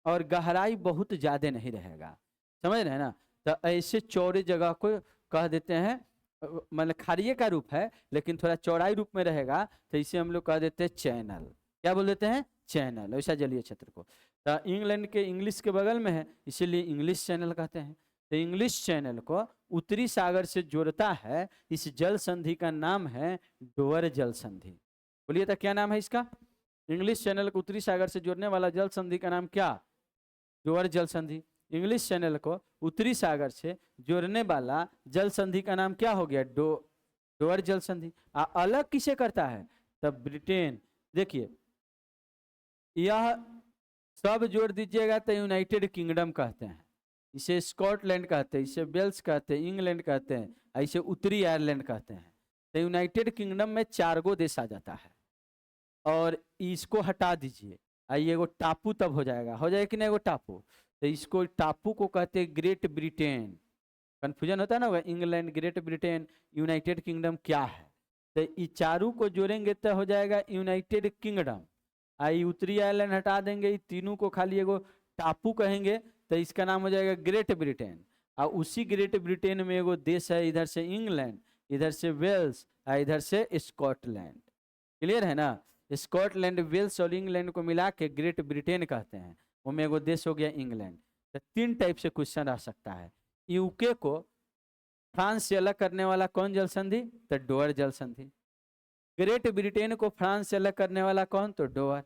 और गहराई बहुत ज्यादा नहीं रहेगा, समझ रहे हैं ना। तो ऐसे चौड़े जगह को कह देते हैं, मतलब खाड़िए का रूप है लेकिन थोड़ा चौड़ाई रूप में रहेगा, तो इसे हम लोग कह देते हैं चैनल। क्या बोल देते हैं? चैनल। ऐसा जलीय क्षेत्र को, तो इंग्लैंड के इंग्लिश के बगल में है इसीलिए इंग्लिश चैनल कहते हैं। तो इंग्लिश चैनल को उत्तरी सागर से जोड़ता है, इस जल संधि का नाम है डोअर जल संधि। बोलिए तो क्या नाम है इसका? इंग्लिश चैनल को उत्तरी सागर से जोड़ने वाला जल संधि का नाम क्या? डोअर जल संधि। इंग्लिश चैनल को उत्तरी सागर से जोड़ने वाला जल संधि का नाम क्या हो गया? डोअर जल संधि। अलग किसे करता है? तब ब्रिटेन। देखिए यह सब जोड़ दीजिएगा तो यूनाइटेड किंगडम कहते हैं, इसे स्कॉटलैंड कहते हैं, इसे वेल्स कहते हैं, इंग्लैंड कहते हैं, ऐसे उत्तरी आयरलैंड कहते हैं। तो यूनाइटेड किंगडम में 4 गो देश आ जाता है, और इसको हटा दीजिए, आइए एगो टापू तब हो जाएगा, हो जाएगा कि नहीं एगो टापू। तो इसको टापू को कहते हैं ग्रेट ब्रिटेन। कंफ्यूजन होता है ना, England, great Britain, United kingdom क्या है। तो इस चारों को जोड़ेंगे तो हो जाएगा यूनाइटेड किंगडम। आई उत्तरी आयरलैंड हटा देंगे, तीनों को खाली एगो टापू कहेंगे तो इसका नाम हो जाएगा ग्रेट ब्रिटेन। और उसी ग्रेट ब्रिटेन में एगो देश है, इधर से इंग्लैंड, इधर से वेल्स और इधर से स्कॉटलैंड। क्लियर है ना? स्कॉटलैंड, वेल्स और इंग्लैंड को मिला के ग्रेट ब्रिटेन कहते हैं, उनमें एगो देश हो गया इंग्लैंड। तो 3 टाइप से क्वेश्चन आ सकता है। यूके को फ्रांस से अलग करने वाला कौन जल संधि? तो डोअर जल संधि। ग्रेट ब्रिटेन को फ्रांस से अलग करने वाला कौन? तो डोअर।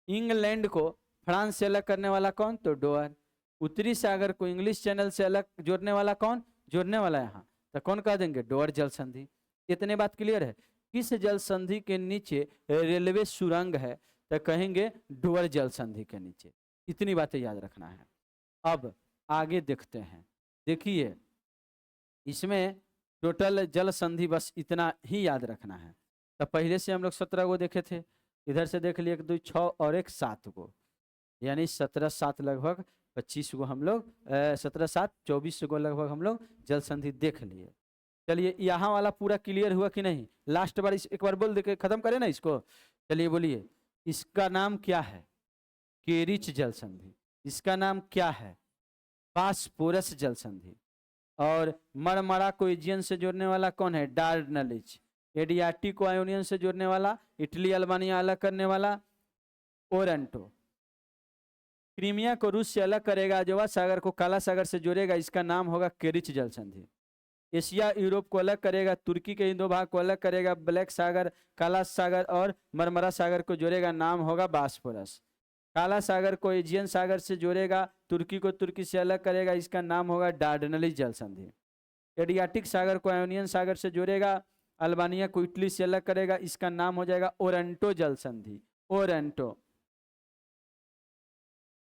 इंग्लैंड को फ्रांस से अलग करने वाला कौन? तो डोअर। उत्तरी सागर को इंग्लिश चैनल से अलग जोड़ने वाला कौन? जोड़ने वाला यहाँ तो कौन कह देंगे? डोअर जल संधि। इतने बात क्लियर है? किस जल संधि के नीचे रेलवे सुरंग है? तो कहेंगे डोअर जल संधि के नीचे। इतनी बातें याद रखना है। अब आगे देखते हैं। देखिए इसमें टोटल जल संधि बस इतना ही याद रखना है। तो पहले से हम लोग 17 गो देखे थे, इधर से देख लिए 1 2 6 और 1 7 गो, यानी 17 7 लगभग 25 गो हम लोग 17 7 24 गो लगभग हम लोग जल संधि देख लिए। चलिए यहाँ वाला पूरा क्लियर हुआ कि नहीं? लास्ट बार एक बार बोल दे के खत्म करें ना इसको। चलिए बोलिए, इसका नाम क्या है? केरिच जल संधि। इसका नाम क्या है? फास्फोरस जल संधि। और मरमरा को एजियन से जोड़ने वाला कौन है? डार्डनलिच। एडियाटिक को आयोनियन से जोड़ने वाला, इटली अल्बानिया अलग करने वाला, ओरेंटो। क्रीमिया को रूस से अलग करेगा, अजवा सागर को काला सागर से जोड़ेगा, इसका नाम होगा केरिच जल संधि। एशिया यूरोप को अलग करेगा, तुर्की के हिंदू भाग को अलग करेगा, ब्लैक सागर, काला सागर और मरमरा सागर को जोड़ेगा, नाम होगा बास्फोरस। काला सागर को एजियन सागर से जोड़ेगा, तुर्की को तुर्की से अलग करेगा, इसका नाम होगा डार्डनलिस जल संधि। एडियाटिक सागर को आयोनियन सागर से जोड़ेगा, अल्बानिया को इटली से अलग करेगा, इसका नाम हो जाएगा ओरेंटो जल संधि। ओरेंटो।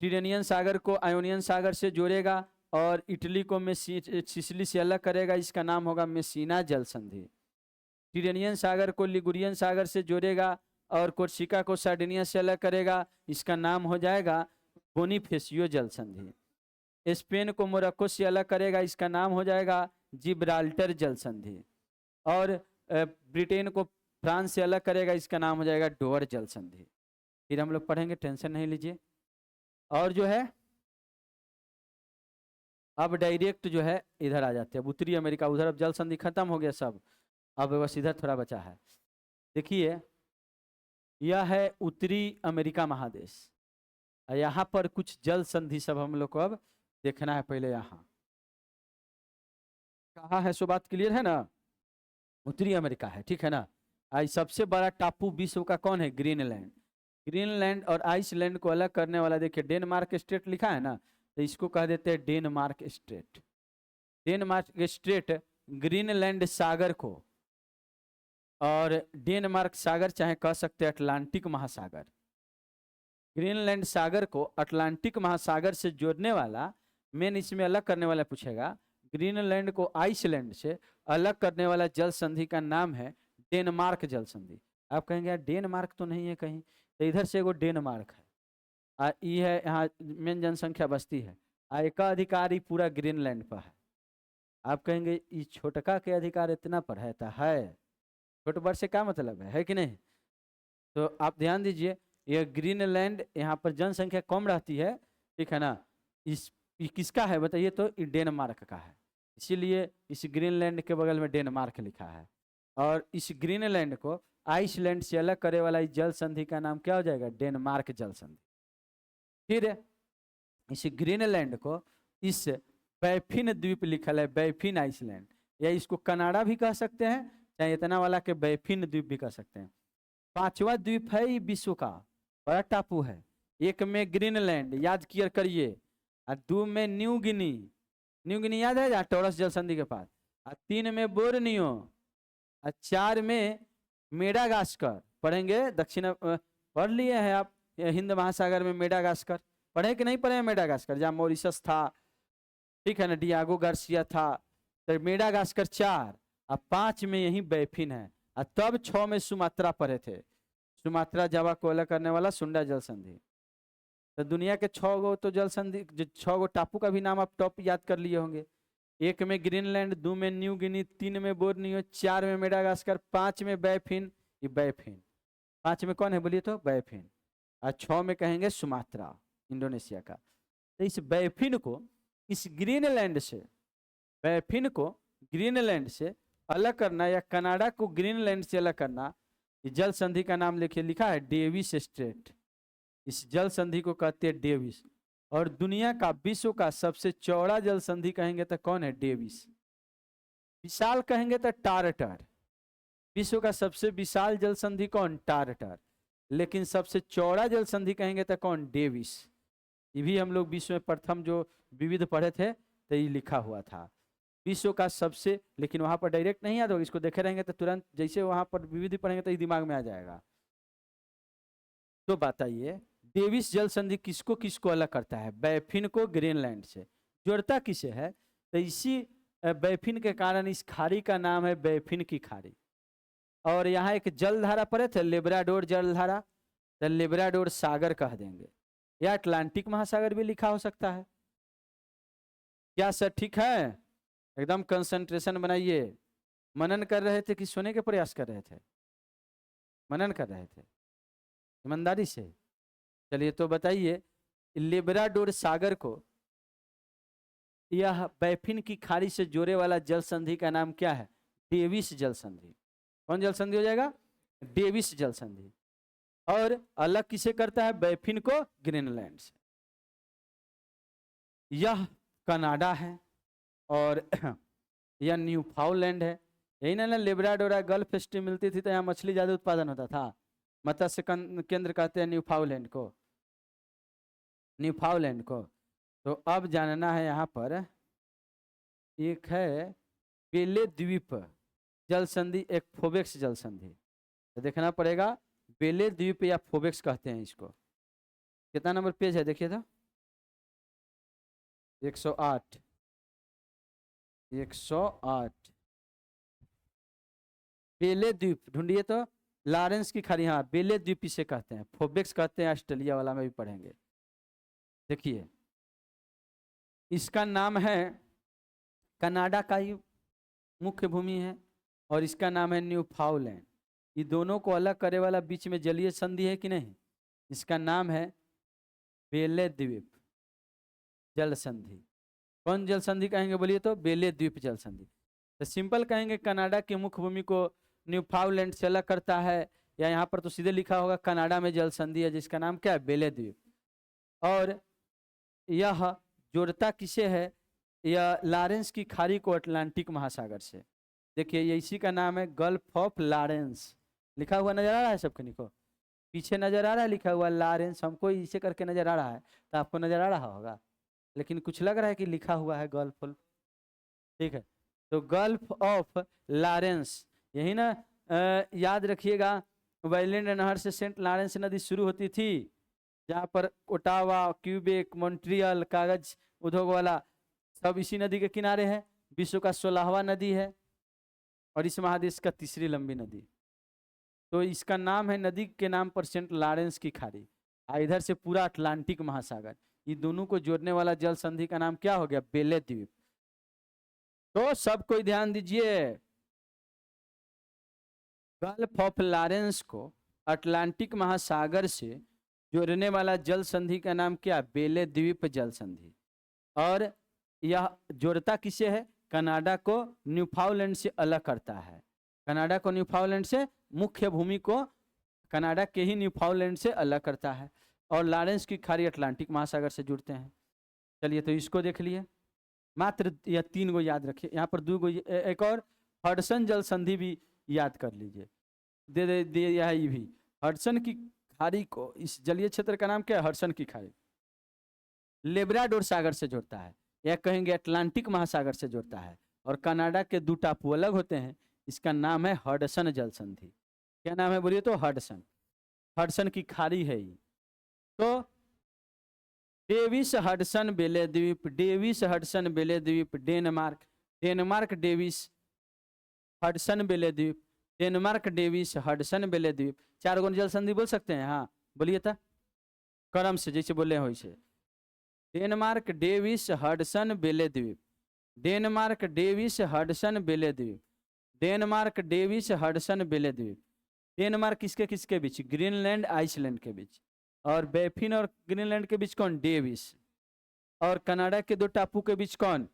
टिरेनियन सागर को आयोनियन सागर से जोड़ेगा और इटली को सिसिली से अलग करेगा, इसका नाम होगा मेसिना जल संधि। टिरेनियन सागर को लिगुरियन सागर से जोड़ेगा और कोर्सिका को सार्डिनिया से अलग करेगा, इसका नाम हो जाएगा बोनिफेसियो जल संधि। स्पेन को मोरक्को से अलग करेगा, इसका नाम हो जाएगा जिब्राल्टर जल संधि। और ब्रिटेन को फ्रांस से अलग करेगा, इसका नाम हो जाएगा डोवर जल संधि। फिर हम लोग पढ़ेंगे, टेंशन नहीं लीजिए। और जो है अब डायरेक्ट जो है इधर आ जाते हैं, अब उत्तरी अमेरिका, उधर अब जल संधि खत्म हो गया सब, अब बस इधर थोड़ा बचा है। देखिए यह है उत्तरी अमेरिका महादेश, यहाँ पर कुछ जल संधि सब हम लोग को अब देखना है। पहले यहाँ कहाँ है, सो बात क्लियर है ना, उत्तरी अमेरिका है, ठीक है ना। आज सबसे बड़ा टापू विश्व का कौन है, ग्रीनलैंड। ग्रीनलैंड और आइसलैंड को अलग करने वाला देखिए डेनमार्क स्टेट लिखा है ना, तो इसको कह देते हैं Denmark state. Denmark state Greenland सागर को, और डेनमार्क सागर चाहे कह सकते हैं अटलांटिक महासागर, ग्रीनलैंड सागर को अटलांटिक महासागर से जोड़ने वाला, मेन इसमें अलग करने वाला पूछेगा, ग्रीनलैंड को आइसलैंड से अलग करने वाला जल संधि का नाम है डेनमार्क जल संधि। आप कहेंगे यार डेनमार्क तो नहीं है कहीं, तो इधर से एगो डेनमार्क है, ये है यहाँ मेन जनसंख्या बस्ती है, का अधिकार ही पूरा ग्रीनलैंड पर है। आप कहेंगे ये छोटका के अधिकार इतना पर है, तो है, छोटे बड़ से क्या मतलब है कि नहीं। तो आप ध्यान दीजिए, ये ग्रीनलैंड यहाँ पर जनसंख्या कम रहती है, ठीक है ना। ये किसका है बताइए, तो ये डेनमार्क का है, इसीलिए इस ग्रीनलैंड के बगल में डेनमार्क लिखा है। और इस ग्रीनलैंड को आइसलैंड से अलग करे वाला इस जल संधि का नाम क्या हो जाएगा, डेनमार्क जल संधि। फिर इस ग्रीनलैंड को इस बैफिन द्वीप लिखल है, बैफिन आइसलैंड, या इसको कनाडा भी कह सकते हैं, चाहे इतना वाला के बैफिन द्वीप भी कह सकते हैं। पांचवा द्वीप है ये विश्व का बड़ा टापू है, एक में ग्रीनलैंड याद किया करिए, और 2 में न्यू गिनी, न्यू गिनी याद है जहाँ टॉरस जल संधि के पास, और 3 में बोर्नियो, और 4 में मेडागास्कर। पढ़ेंगे दक्षिण, पढ़ लिए हैं आप हिंद महासागर में मेडागास्कर, पढ़े कि नहीं पढ़े मेडागास्कर, जहाँ मॉरिशस था, ठीक है ना, डियागो गार्सिया था, तो मेडागास्कर 4, और 5 में यही बैफिन है, और तब 6 में सुमात्रा पढ़े थे, सुमात्रा जावा को अलग करने वाला सुंडा जल संधि। तो दुनिया के 6 गो तो जल संधि, 6 गो टापू का भी नाम आप टॉप याद कर लिए होंगे, 1 में ग्रीनलैंड, 2 में न्यू गिनी, 3 में बोर्नियो, 4 में मेडागास्कर, 5 में बैफिन, ये बैफिन 5 में कौन है बोलिए तो बैफिन, और 6 में कहेंगे सुमात्रा इंडोनेशिया का। तो इस बैफिन को इस ग्रीनलैंड से, बैफिन को ग्रीनलैंड से अलग करना, या कनाडा को ग्रीनलैंड से अलग करना, इस जल संधि का नाम लिखिए, लिखा है डेविस स्ट्रेट, इस जल संधि को कहते हैं डेविस। और दुनिया का विश्व का सबसे चौड़ा जल संधि कहेंगे तो कौन है, डेविस। विशाल कहेंगे तो टार्टर, विश्व का सबसे विशाल जल संधि कौन, टार्टर, लेकिन सबसे चौड़ा जल संधि कहेंगे तो कौन, डेविस। ये भी हम लोग विश्व में प्रथम जो विविध पढ़े थे तो ये लिखा हुआ था, विश्व का सबसे, लेकिन वहां पर डायरेक्ट नहीं याद होगा, इसको देखे रहेंगे तो तुरंत जैसे वहां पर विविध पढ़ेंगे तो ये दिमाग में आ जाएगा। तो बताइए डेविस जल संधि किसको किसको अलग करता है, बैफिन को ग्रीनलैंड से, जोड़ता किसे है, तो इसी बैफिन के कारण इस खाड़ी का नाम है बैफिन की खाड़ी। और यहाँ एक जलधारा पड़े थे लेब्राडोर जलधारा, तो लेब्राडोर सागर कह देंगे, या अटलांटिक महासागर भी लिखा हो सकता है। क्या सर ठीक है, एकदम कंसंट्रेशन बनाइए। मनन कर रहे थे कि सोने के प्रयास कर रहे थे, मनन कर रहे थे ईमानदारी से। चलिए तो बताइए लेब्राडोर सागर को यह बैफिन की खाड़ी से जोड़े वाला जल संधि का नाम क्या है, डेविस जल संधि। कौन जल संधि हो जाएगा, डेविस जल संधि। और अलग किसे करता है, बैफिन को ग्रीनलैंड से। यह कनाडा है और यह न्यूफाउंडलैंड है, यही ना लेब्राडोर गल्फ स्ट्रीम मिलती थी तो यहाँ मछली ज्यादा उत्पादन होता था, मत्स्य केंद्र कहते हैं न्यूफाउंडलैंड को, न्यूफाउंडलैंड को। तो अब जानना है यहाँ पर एक है बेले द्वीप जल संधि, एक फोबेक्स जल संधि, तो देखना पड़ेगा बेले द्वीप या फोबेक्स कहते हैं इसको। कितना नंबर पेज है देखिए तो, 108, 108 बेले द्वीप ढूंढिए तो, लॉरेंस की खाड़ी, हाँ बेले द्वीप इसे कहते हैं, फोबेक्स कहते हैं, ऑस्ट्रेलिया वाला में भी पढ़ेंगे। देखिए इसका नाम है कनाडा का ही मुख्य भूमि है, और इसका नाम है न्यूफाउंडलैंड। ये दोनों को अलग करे वाला बीच में जलीय संधि है कि नहीं, इसका नाम है बेले द्वीप जल संधि। कौन जल संधि कहेंगे बोलिए तो, बेले द्वीप जल संधि। तो सिंपल कहेंगे कनाडा की मुख्य भूमि को न्यूफाउंडलैंड से अलग करता है, या यहाँ पर तो सीधे लिखा होगा कनाडा में जल संधि है जिसका नाम क्या है, बेले द्वीप। और यह जोड़ता किसे है, यह लॉरेंस की खाड़ी को अटलांटिक महासागर से। देखिए ये इसी का नाम है गल्फ ऑफ लॉरेंस, लिखा हुआ नजर आ रहा है सबके को, पीछे नजर आ रहा है लिखा हुआ लॉरेंस, हमको इसे करके नजर आ रहा है, तो आपको नजर आ रहा होगा, लेकिन कुछ लग रहा है कि लिखा हुआ है गल्फ। ठीक है, तो गल्फ ऑफ लॉरेंस, यही ना याद रखिएगा, वाइलैंड नहर से सेंट लॉरेंस नदी शुरू होती थी, जहाँ पर ओटावा, क्यूबेक, मॉन्ट्रियल, कागज उद्योग वाला सब इसी नदी के किनारे है। विश्व का 16वां नदी है और इस महादेश का तीसरी लंबी नदी। तो इसका नाम है, नदी के नाम पर सेंट लॉरेंस की खाड़ी, इधर से पूरा अटलांटिक महासागर, ये दोनों को जोड़ने वाला जल संधि का नाम क्या हो गया, बेले द्वीप। तो सब कोई ध्यान दीजिए, गल्फ ऑफ लॉरेंस को अटलांटिक महासागर से जोड़ने वाला जल संधि का नाम क्या, बेले द्वीप जल संधि। और यह जोड़ता किसे है, कनाडा को न्यूफाउंडलैंड से अलग करता है, कनाडा को न्यूफाउंडलैंड से, मुख्य भूमि को कनाडा के ही न्यूफाउंडलैंड से अलग करता है, और लॉरेंस की खाड़ी अटलांटिक महासागर से जुड़ते हैं। चलिए तो इसको देख लिए, मात्र यह 3 गो याद रखिए, यहाँ पर 2 गो, एक और हडसन जल संधि भी याद कर लीजिए, दे यह भी हडसन की खाड़ी को, इस जलीय क्षेत्र का नाम क्या है, हडसन की खाड़ी, लेब्राडोर सागर से जोड़ता है, या कहेंगे अटलांटिक महासागर से जोड़ता है, और कनाडा के 2 टापू अलग होते हैं, इसका नाम है हडसन जल संधि। क्या नाम है बोलिए तो, हडसन, हडसन की खाड़ी है ये। तो डेविस हडसन बेले द्वीप, डेविस हडसन बेले द्वीप, डेनमार्क, डेनमार्क डेविस हडसन बेले द्वीप, डेनमार्क डेविस हडसन बेले द्वीप। 4 गो जल संधि बोल सकते हैं, हाँ बोलिए था, क्रम से जैसे बोले हो वैसे, डेनमार्क डेविस हडसन बेले द्वीप, डेनमार्क डेविस हडसन बेले द्वीप, डेनमार्क डेविस हडसन बेले द्वीप। डेनमार्क किसके किसके बीच, ग्रीनलैंड आइसलैंड के बीच, और बैफिन और ग्रीनलैंड के बीच कौन, डेविस, और कनाडा के 2 टापू के बीच कौन,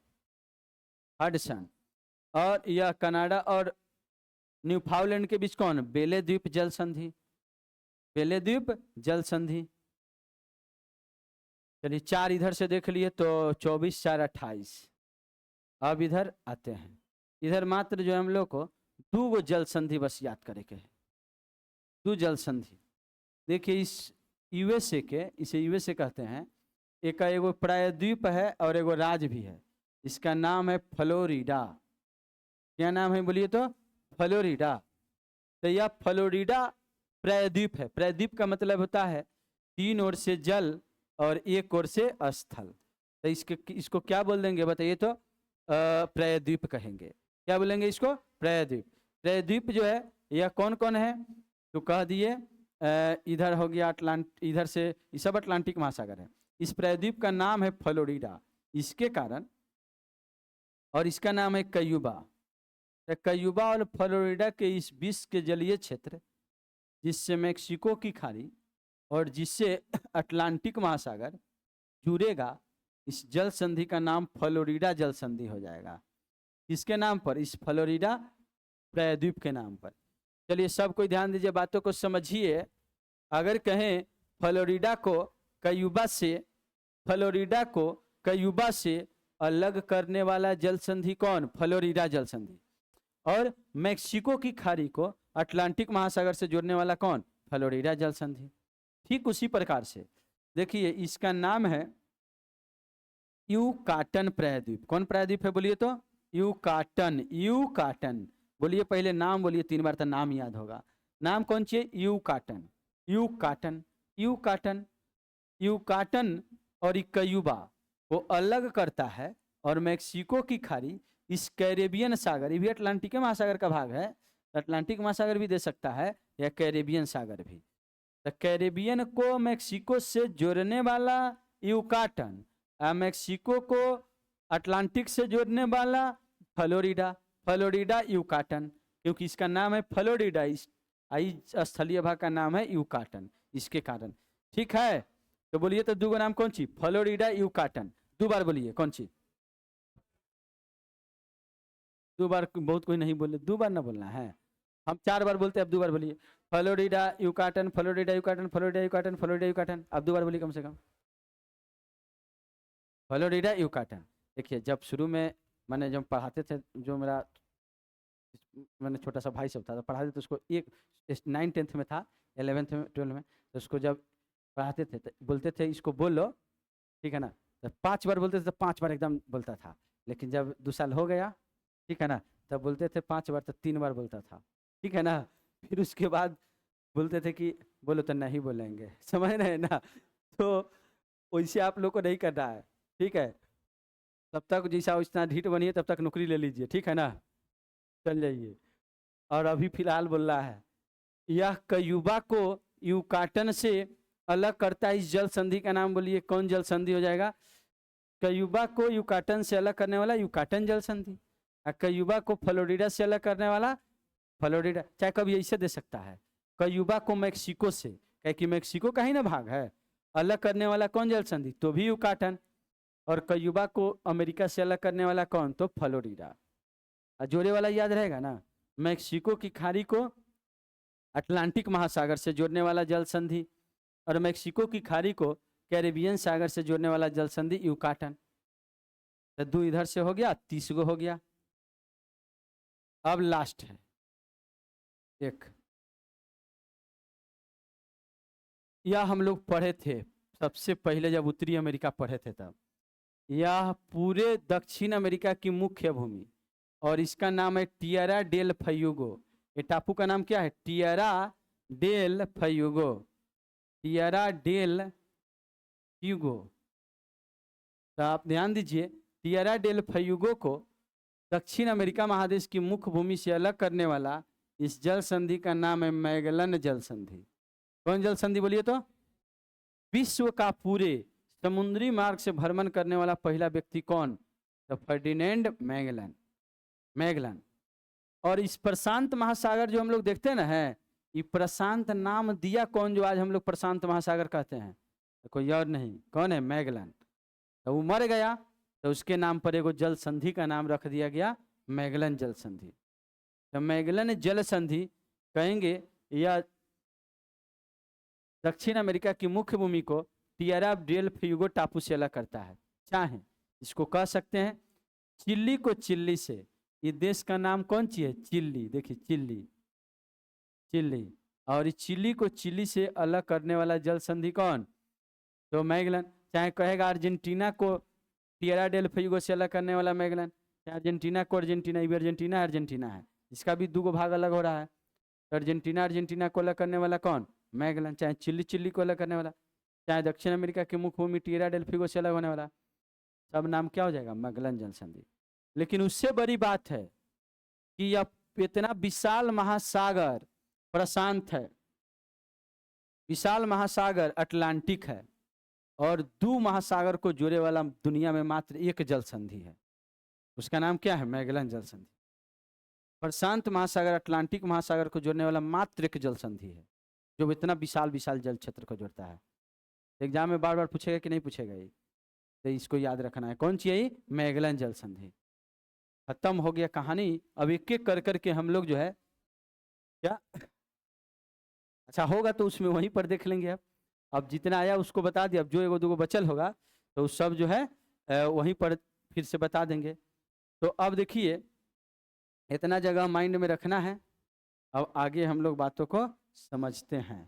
हडसन, और यह कनाडा और न्यूफाउंडलैंड के बीच कौन, बेले द्वीप जल संधि, बेले द्वीप जल संधि। चलिए 4 इधर से देख लिए, तो 24 4 28। अब इधर आते हैं, इधर मात्र जो हम लोग को 2 गो जल संधि बस याद करे के है, 2 जल संधि। देखिए इस यूएसए के, इसे यूएसए कहते हैं, एक एगो प्रायद्वीप है और एगो राज्य भी है, इसका नाम है फ्लोरिडा। क्या नाम है बोलिए तो, फ्लोरिडा। तो यह फ्लोरिडा प्रायद्वीप है, प्रायद्वीप का मतलब होता है 3 ओर से जल और 1 ओर से स्थल। तो इसको क्या बोल देंगे बताइए तो, प्रायद्वीप कहेंगे। क्या बोलेंगे इसको, प्रायद्वीप। प्रायद्वीप जो है यह कौन कौन है, तो कह दिए, इधर हो गया इधर से ये सब अटलांटिक महासागर है। इस प्रायद्वीप का नाम है फ्लोरिडा, इसके कारण, और इसका नाम है क्यूबा। तो क्यूबा और फ्लोरिडा के इस विश्व के जलीय क्षेत्र, जिससे मेक्सिको की खाड़ी और जिससे अटलांटिक महासागर जुड़ेगा, इस जल संधि का नाम फ्लोरिडा जल संधि हो जाएगा। किसके नाम पर, इस फ्लोरिडा प्रायद्वीप के नाम पर। चलिए सब कोई ध्यान दीजिए, बातों को समझिए। अगर कहें फ्लोरिडा को क्यूबा से, फ्लोरिडा को क्यूबा से अलग करने वाला जल संधि कौन, फ्लोरिडा जल संधि, और मेक्सिको की खाड़ी को अटलांटिक महासागर से जोड़ने वाला कौन, फ्लोरिडा जल संधि। ठीक उसी प्रकार से देखिए, इसका नाम है यूकाटन प्रायद्वीप। कौन प्रायद्वीप है बोलिए तो, यूकाटन, यूकाटन बोलिए, पहले नाम बोलिए 3 बार तो नाम याद होगा। नाम कौन चाहिए, यूकाटन, यूकाटन, यूकाटन। यूकाटन और क्यूबा को अलग करता है, और मेक्सिको की खाड़ी, इस कैरेबियन सागर, ये भी अटलांटिक महासागर का भाग है, अटलांटिक महासागर भी दे सकता है, या कैरेबियन सागर भी। तो कैरेबियन को मेक्सिको से जोड़ने वाला यूकाटन, मेक्सिको को अटलांटिक से जोड़ने वाला फ्लोरिडा। फ्लोरिडा यूकाटन, क्योंकि इसका नाम है फ्लोरिडा, आई स्थलीय भाग का नाम है यूकाटन, इसके कारण। ठीक है, तो बोलिए तो दूगो नाम कौन सी? Florida Yucatan. दो बार बोलिए कौन सी? दो बार बहुत कोई नहीं बोले, दो बार ना बोलना है, हम 4 बार बोलते हैं, अब 2 बार बोलिए। Florida Yucatan, Florida Yucatan, Florida Yucatan, Florida Yucatan, अब 2 बार बोलिए कम से कम। Florida Yucatan. देखिए जब शुरू में मैंने जब पढ़ाते थे, जो मेरा मैंने छोटा सा भाई सब था तो पढ़ाते थे उसको, एक 9th-10th में था, 11th में 12th में, तो उसको जब पढ़ाते थे तो बोलते थे इसको बोलो, ठीक है ना, तो 5 बार बोलते थे तो 5 बार एकदम बोलता था। लेकिन जब 2 साल हो गया, ठीक है ना, तब बोलते थे 5 बार तो 3 बार बोलता था, ठीक है ना। फिर उसके बाद बोलते थे कि बोलो तो नहीं बोलेंगे, समझ रहे हैं ना। तो वैसे आप लोग को नहीं करना है, ठीक है। तब तक जैसा इतना ढीठ बनिए तब तक नौकरी ले लीजिए, ठीक है ना, चल जाइए। और अभी फिलहाल बोल रहा है, यह कयूबा को यूकाटन से अलग करता है, इस जल संधि का नाम बोलिए, कौन जल संधि हो जाएगा? कयूबा को यूकाटन से अलग करने वाला यूकाटन जल संधि, और कयूबा को फ्लोरिडा से अलग करने वाला फ्लोरिडा। चाहे कभी ऐसे दे सकता है, कयूबा को मैक्सिको से, क्या कि मैक्सिको का ही ना भाग है, अलग करने वाला कौन जल संधि? तो भी यूकाटन। और कयूबा को अमेरिका से अलग करने वाला कौन? तो फ्लोरिडा। जोड़े वाला याद रहेगा ना, मैक्सिको की खाड़ी को अटलांटिक महासागर से जोड़ने वाला जल संधि, और मैक्सिको की खाड़ी को कैरेबियन सागर से जोड़ने वाला जल संधि यूकाटन। तो 2 इधर से हो गया, 30 गो हो गया। अब लास्ट है एक, यह हम लोग पढ़े थे सबसे पहले जब उत्तरी अमेरिका पढ़े थे तब। यह पूरे दक्षिण अमेरिका की मुख्य भूमि, और इसका नाम है टिएरा डेल फ्यूगो। ये टापू का नाम क्या है? Tierra del Fuego, Tierra del Fuego. तो आप ध्यान दीजिए, टिएरा डेल फ्यूगो को दक्षिण अमेरिका महादेश की मुख्य भूमि से अलग करने वाला इस जल संधि का नाम है मैगलन जल संधि। कौन जल संधि बोलिए तो? विश्व का पूरे समुद्री मार्ग से भ्रमण करने वाला पहला व्यक्ति कौन? तो फर्डिनेंड मैगलन, मैगलन। और इस प्रशांत महासागर जो हम लोग देखते हैं ना, है ये प्रशांत नाम दिया कौन, जो आज हम लोग प्रशांत महासागर कहते हैं? तो कोई और नहीं, कौन है? मैगलन। तो वो मर गया तो उसके नाम पर एगो जल संधि का नाम रख दिया गया, मैगलन जल संधि। तो मैगलन जल संधि कहेंगे या दक्षिण अमेरिका की मुख्य भूमि को टिएरा डेल फ्यूगो टापू से अलग करता है। चाहे इसको कह सकते हैं चिल्ली को चिल्ली से, ये देश का नाम कौन सी है? चिल्ली। देखिए चिल्ली, चिल्ली। और इस चिल्ली को चिल्ली से अलग करने वाला जल संधि कौन? तो मैगलन। चाहे कहेगा अर्जेंटीना को टिएरा डेल फ्यूगो से अलग करने वाला मैगलन, चाहे अर्जेंटीना को अर्जेंटीना, ये भी अर्जेंटीना अर्जेंटीना है, इसका भी 2 भाग अलग हो रहा है। तो अर्जेंटीना अर्जेंटीना को अलग करने वाला कौन? मैगलन। चाहे चिल्ली चिल्ली को अलग करने वाला, चाहे दक्षिण अमेरिका की मुख्य भूमि टिएरा डेल फ्यूगो से अलग होने वाला, सब नाम क्या हो जाएगा? मैगलन जल संधि। लेकिन उससे बड़ी बात है कि यह इतना विशाल महासागर प्रशांत है, विशाल महासागर अटलांटिक है, और 2 महासागर को जोड़े वाला दुनिया में मात्र एक जल संधि है, उसका नाम क्या है? मैगलन जल संधि। प्रशांत महासागर अटलांटिक महासागर को जोड़ने वाला मात्र एक जल संधि है, जो इतना विशाल विशाल जल क्षेत्र को जोड़ता है। एग्जाम में बार बार पूछेगा कि नहीं पूछेगा? ये तो इसको याद रखना है, कौन सी है? मैगलन जल संधि। खत्म हो गया कहानी। अब एक एक कर करके हम लोग जो है क्या, अच्छा होगा तो उसमें वहीं पर देख लेंगे। अब जितना आया उसको बता दिया, अब जो 1-2 बचल होगा तो सब जो है वहीं पर फिर से बता देंगे। तो अब देखिए इतना जगह माइंड में रखना है, अब आगे हम लोग बातों को समझते हैं।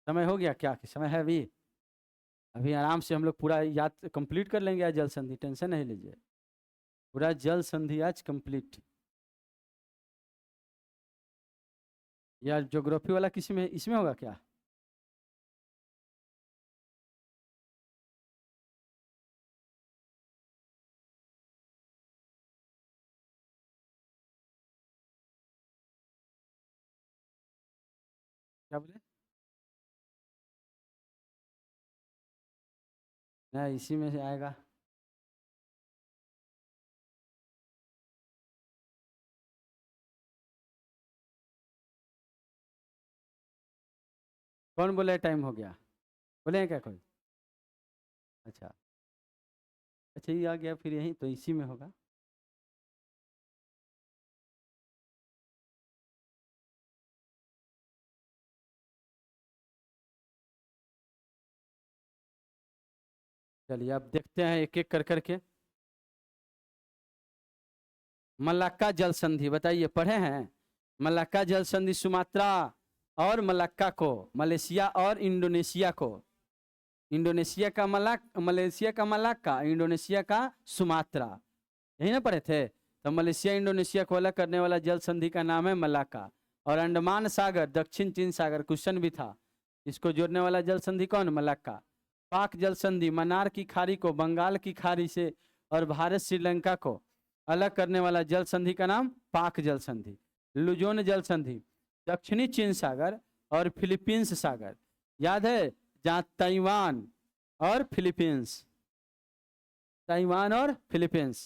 समय हो गया क्या? कि समय है अभी? अभी आराम से हम लोग पूरा याद कंप्लीट कर लेंगे आज जल संधि, टेंशन नहीं लीजिए, पूरा जल संधि आज कंप्लीट। या ज्योग्राफी वाला किसी में इसमें होगा क्या? क्या बोले? ना इसी में से आएगा। कौन बोले टाइम हो गया? बोले हैं क्या कोई? अच्छा अच्छा, ये आ गया फिर यहीं तो इसी में होगा। चलिए अब देखते हैं एक एक कर करके। मलाक्का जल संधि बताइए, पढ़े हैं? मलाक्का जल संधि सुमात्रा और मलाक्का को, मलेशिया और इंडोनेशिया को, इंडोनेशिया का मलेशिया का मलाक्का, इंडोनेशिया का सुमात्रा, यही ना पढ़े थे? तो मलेशिया इंडोनेशिया को अलग करने वाला जल संधि का नाम है मलाक्का। और अंडमान सागर दक्षिण चीन सागर क्वेश्चन भी था, इसको जोड़ने वाला जल संधि कौन? मलाक्का। पाक जल संधि मन्नार की खाड़ी को बंगाल की खाड़ी से और भारत श्रीलंका को अलग करने वाला जल संधि का नाम पाक जल संधि। लुजोन जल संधि दक्षिणी चीन सागर और फिलीपींस सागर, याद है? जहाँ ताइवान और फिलीपींस, ताइवान और फिलीपींस,